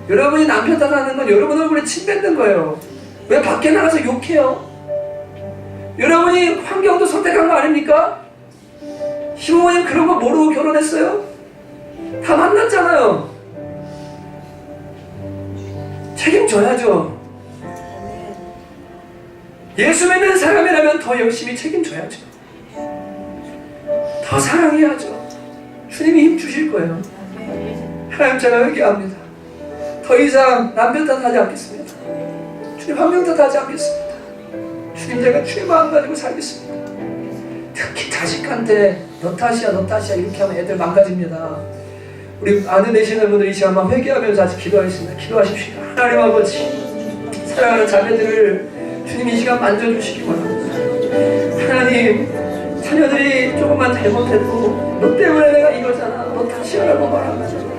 여러분이 남편 탓하는 건 여러분 얼굴에 침 뱉는 거예요. 왜 밖에 나가서 욕해요? 여러분이 환경도 선택한 거 아닙니까? 시부모님 그런 거 모르고 결혼했어요? 다 만났잖아요. 책임져야죠. 예수 믿는 사람이라면 더 열심히 책임져야죠. 더 사랑해야죠. 주님이 힘 주실 거예요. 하나님 제가 회개합니다. 더 이상 남편 탓하지 않겠습니다. 주님 한 명 탓하지 않겠습니다. 주님 제가 주의 마음 가지고 살겠습니다. 특히 자식한테 너 탓이야 너 탓이야 이렇게 하면 애들 망가집니다. 우리 아내 되시는 분들이 이 시간만 회개하면서 아직 기도하겠습니다. 기도하십시오. 하나님 아버지 사랑하는 자매들을 주님 이 시간 만져주시기 바랍니다. 하나님 자녀들이 조금만 잘못해도 너 때문에 내가 이거잖아 너 탓이라고 말합니다.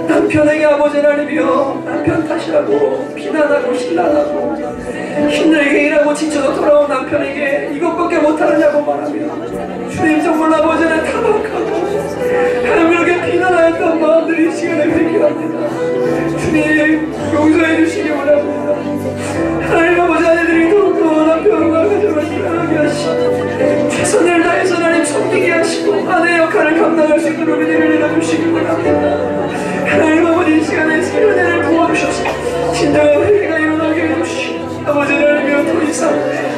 남편에게 아버지 하나님이여 남편 탓이라고 비난하고 신난하고 힘들게 일하고 지쳐서 돌아온 남편에게 이것밖에 못하느냐고 말합니다. 주님 정말 아버지는 타박하고 하나님 그렇게 비난하였던 마음들이 이 시간에 회개합니다. 주님 용서해 주시기 원합니다. 하나님 아버지 아내들이 더욱더 남편과 가정을 사랑하게 하시고 최선을 다해서 하나님 섬기게 하시고 아내 역할을 감당할 수 있도록 은혜를 내려주시기 원합니다. 하나님 아버지 이 시간에 세련을 도와주셔서 진정한 회개가 일어나게 해주시고 아버지 하나님이여 더 이상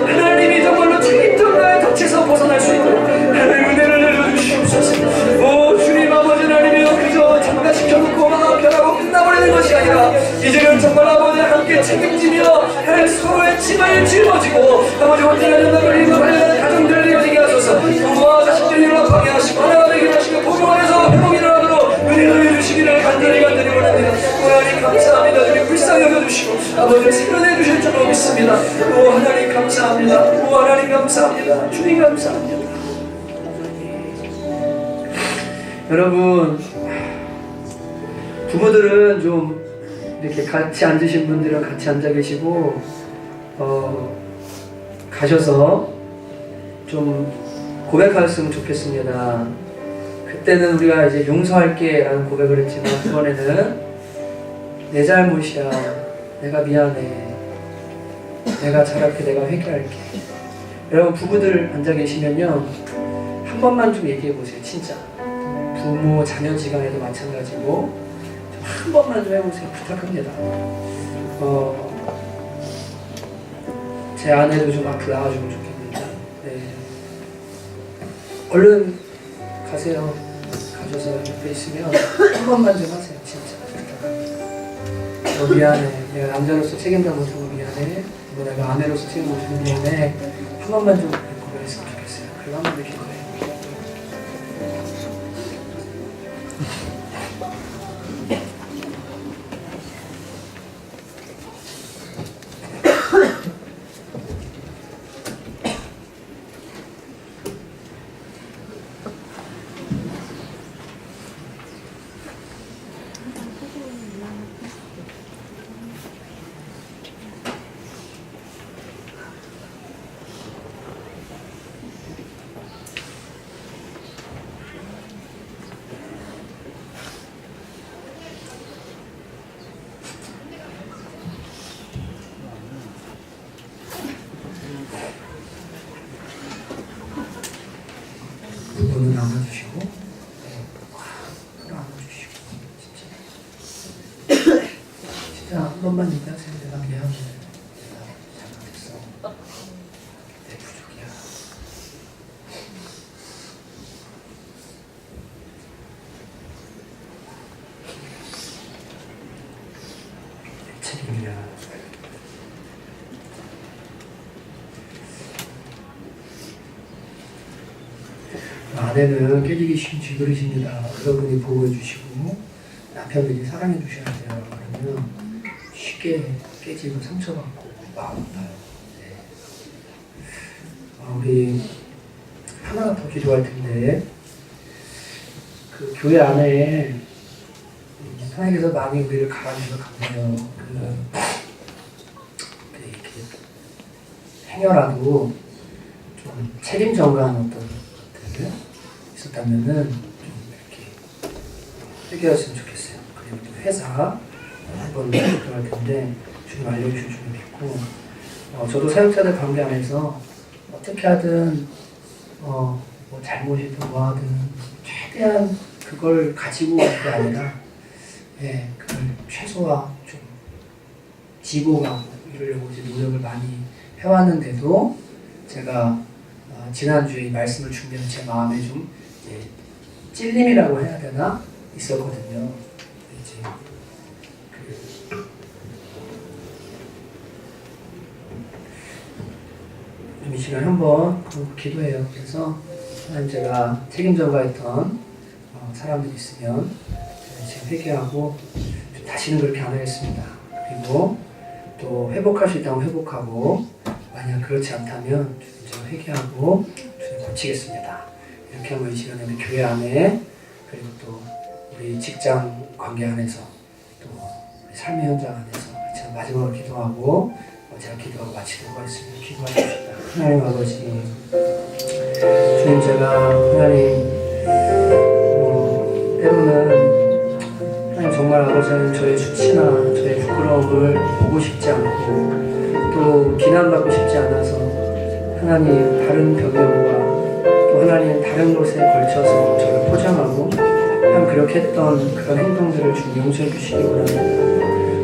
하나님이 정말로 책임져 나의 덫에서 벗어날 수 있도록 하나님 은혜를 내려주시옵소서. 오 주님 아버지 하나님이여 그저 참가시켜놓고 마음 변하고 끝나버리는 것이 아니라 이제는 정말 아버지 함께 책임지며 하나님 서로의 짐을 짊어지고 아버지 혼자가 된다고 인도하는 가정들을 이루어지게 하소서. 부모와 자식들을 연락하게 하시고 하나가 되게 하시고 부모 안에서 회복이 일어나도록 은혜를 해주시기를 간절히 원합니다. 하나님 감사합니다. 주님 불쌍히 여겨주시고 아버지를 세련해 주실 줄로 믿습니다. 오 하나님 감사합니다. 오 하나님 감사합니다. 주님 감사합니다. 여러분 부모들은 좀 이렇게 같이 앉으신 분들은 같이 앉아 계시고 가셔서 좀 고백하셨으면 좋겠습니다. 그때는 우리가 이제 용서할게 라는 고백을 했지만 이번에는 내 잘못이야 내가 미안해 내가 잘할게 내가 회개할게. 여러분 부부들 앉아 계시면요 한 번만 좀 얘기해 보세요. 진짜 부모 자녀 지간에도 마찬가지고 한 번만 좀 해보세요. 부탁합니다. 제 아내도 좀 앞으로 나와주면 좋겠습니다. 네. 얼른 가세요. 가셔서 옆에 있으면 한 번만 좀 하세요. 진짜 부탁합니다. 미안해. 내가 남자로서 책임감 못하고 미안해. 내가 아내로서 책임 못하고 미안해. 한 번만 좀 고백했으면 좋겠어요. 그리고 한 번 더 기도해요. 눈은 감아주시고, 안아주시고, 진짜 한 번만 얘기하세요. 내가 미안해. 내가 잘못했어. 내 부족이야. 내 책임이야. 아내는 깨지기 쉬운 쥐그릇입니다. 여러분이 보호해 주시고 남편들이 사랑해 주셔야 돼요. 그러면 쉽게 깨지고 상처받고 마음 아파요. 네. 우리 하나 더 기도할 텐데, 그 교회 안에 하나님께서 많이 우리를 갈아주셔서 감사해요. 이렇게 행여라도 좀 책임 전가하는 어떤 것들 있었다면은 좀 이렇게 해결했으면 좋겠어요. 그리고 또 회사 한번 들어갈 텐데 주님 알려주실 줄 믿고, 저도 사역자들 관계 안에서 어떻게 하든 뭐 잘못이든 뭐하든 최대한 그걸 가지고 갈 게 아니라, 그걸 최소화 좀 지고가고 이러려고 이제 노력을 많이 해왔는데도, 제가 지난주에 이 말씀을 준비한 제 마음에 좀 찔림이라고 해야 되나 있었거든요. 이제 이 시간 한번 기도해요. 그래서 하나님, 제가 책임 전가했던 사람들이 있으면 지금 회개하고 다시는 그렇게 안 하겠습니다. 그리고 또 회복할 수 있다면 회복하고, 만약 그렇지 않다면 제가 회개하고 고치겠습니다. 이렇게 한번 이 시간에 우리 교회 안에, 그리고 또 우리 직장 관계 안에서, 또 우리 삶의 현장 안에서 제가 마지막으로 기도하고 제가 기도하고 마치도록 하겠습니다. 기도하십시다. 하나님 아버지, 주님, 제가 하나님 때로는 하나님 정말 아버지는 저의 수치나 저의 부끄러움을 보고 싶지 않고 또 비난받고 싶지 않아서 하나님 다른 변명과 또 하나님 다른 것에 걸쳐서 저를 포장하고 한 그렇게 했던 그런 행동들을 주님 용서해 주시기 원합니다.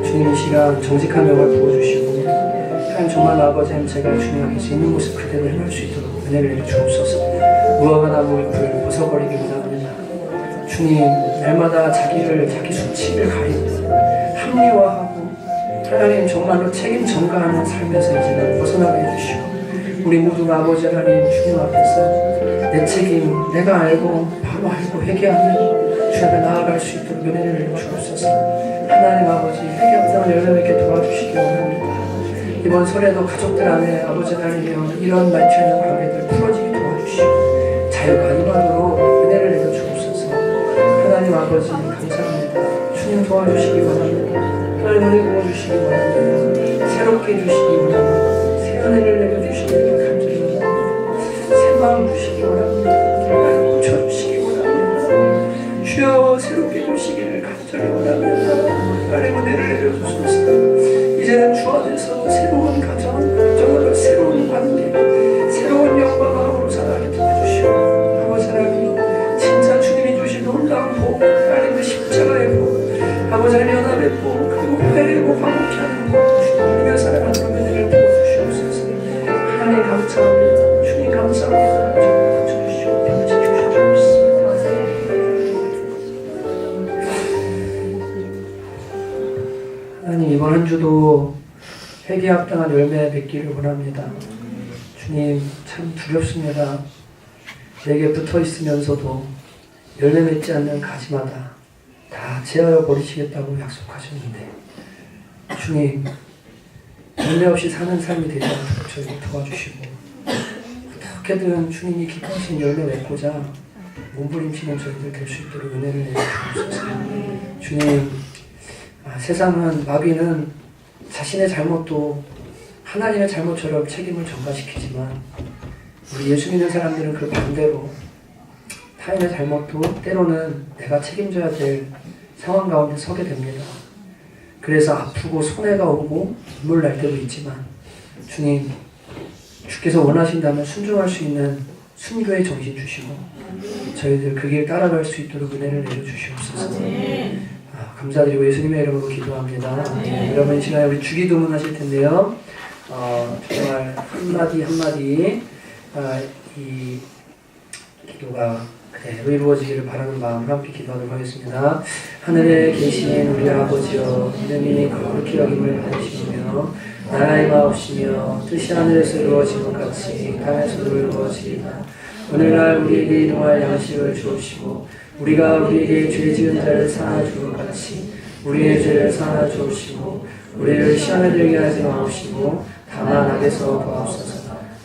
주님, 이 시간 정직한 영을 부어주시고 하나님 정말 아버지는 제가 주님께서 있는 모습 그대로 행할 수 있도록 은혜를 내려주옵소서. 무화과 나무를 벗어버리기 원합니다. 주님, 날마다 자기 수치를 가리고 합리화하고 하나님 정말로 책임 전가하는 삶에서 이제는 벗어나게 해주시고, 우리 모두 아버지 하나님 주님 앞에서 내 책임 내가 알고 바로 알고 회개하는 주 앞에 나아갈 수 있도록 은혜를 주옵소서. 하나님 아버지, 회개합당을 열매맺게 도와주시기 원합니다. 이번 설에도 가족들 안에 아버지 하나님 이런 많지 않은 관계들 풀어지게 도와주시고 자유가 임하도록 은혜를 내려주옵소서. 하나님 아버지 감사합니다. 주님 도와주시기 원합니다. 하나님 은혜 부어주시기 원합니다. 새롭게 해주시기 원합니다. 새 은혜를 내려주시기를 간절히 원합니다. 새 마음 주시기 원합니다. 하나님 고쳐주시기 원합니다. 주여 새롭게 해주시기를 간절히 원합니다. 하나님 은혜를 내려주소서. 이제는 주 안에서 새로운 가정, 정말 새로운 관계, 새로운 영광으로 살아가게 도와주시고, 아버지 하나님 진짜 주님이 주신 놀라운 복, 하나님 그 십자가의 복, 아버지 하나님 연합의 복, 그리고 회개하고 화목케 하는 복, 주님을 살아가는 은혜를 부어주시옵소서. 하나님 감사합니다. 주님 감사합니다. 주님 감사주시옵소서. 하나님, 이번 한 주도 회개에 합당한 열매 맺기를 원합니다. 주님, 참 두렵습니다. 내게 붙어 있으면서도 열매 맺지 않는 가지마다 다 제하여 버리시겠다고 약속하셨는데, 주님, 열매 없이 사는 삶이 되지 않도록 저희를 도와주시고, 어떻게든 주님이 기뻐하신 열매 맺고자 몸부림치는 저희들 될 수 있도록 은혜를 내려주옵소서. 주님, 세상은, 마귀는 자신의 잘못도 하나님의 잘못처럼 책임을 전가시키지만, 우리 예수 믿는 사람들은 그 반대로 타인의 잘못도 때로는 내가 책임져야 될 상황 가운데 서게 됩니다. 그래서 아프고 손해가 오고 눈물 날 때도 있지만, 주님, 주께서 원하신다면 순종할 수 있는 순교의 정신 주시고 저희들 그 길 따라갈 수 있도록 은혜를 내려주시옵소서. 감사드리고 예수님의 이름으로 기도합니다. 여러분 이 시간에 우리 주기도문 하실 텐데요. 정말 한마디 한마디 이 기도가 그대로 이루어지기를 바라는 마음으로 함께 기도하도록 하겠습니다. 하늘에 계신 우리 아버지여, 이름이 거룩히 여김을 받으시며 나라의 마옵시며 뜻이 하늘에서 이루어진 것 같이 땅에서도 이루어지리다. 오늘날 우리에게 일용할 양식을 주옵시고 우리가 우리에게 죄 지은 자를 사하여 줄 것 같이 우리의 죄를 사하여 주옵시고 우리를 시험에 들게 하지 마옵시고 다만 악에서 구하옵소서.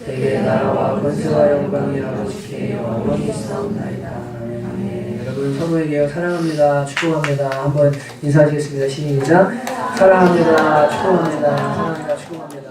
내게 나라와 권세와 영광이 아버지께 영원히 있사옵나이다. 아멘. 여러분 서로에게 사랑합니다, 축복합니다. 한번 인사하시겠습니다. 시작. 사랑합니다, 축복합니다. 사랑합니다, 축복합니다.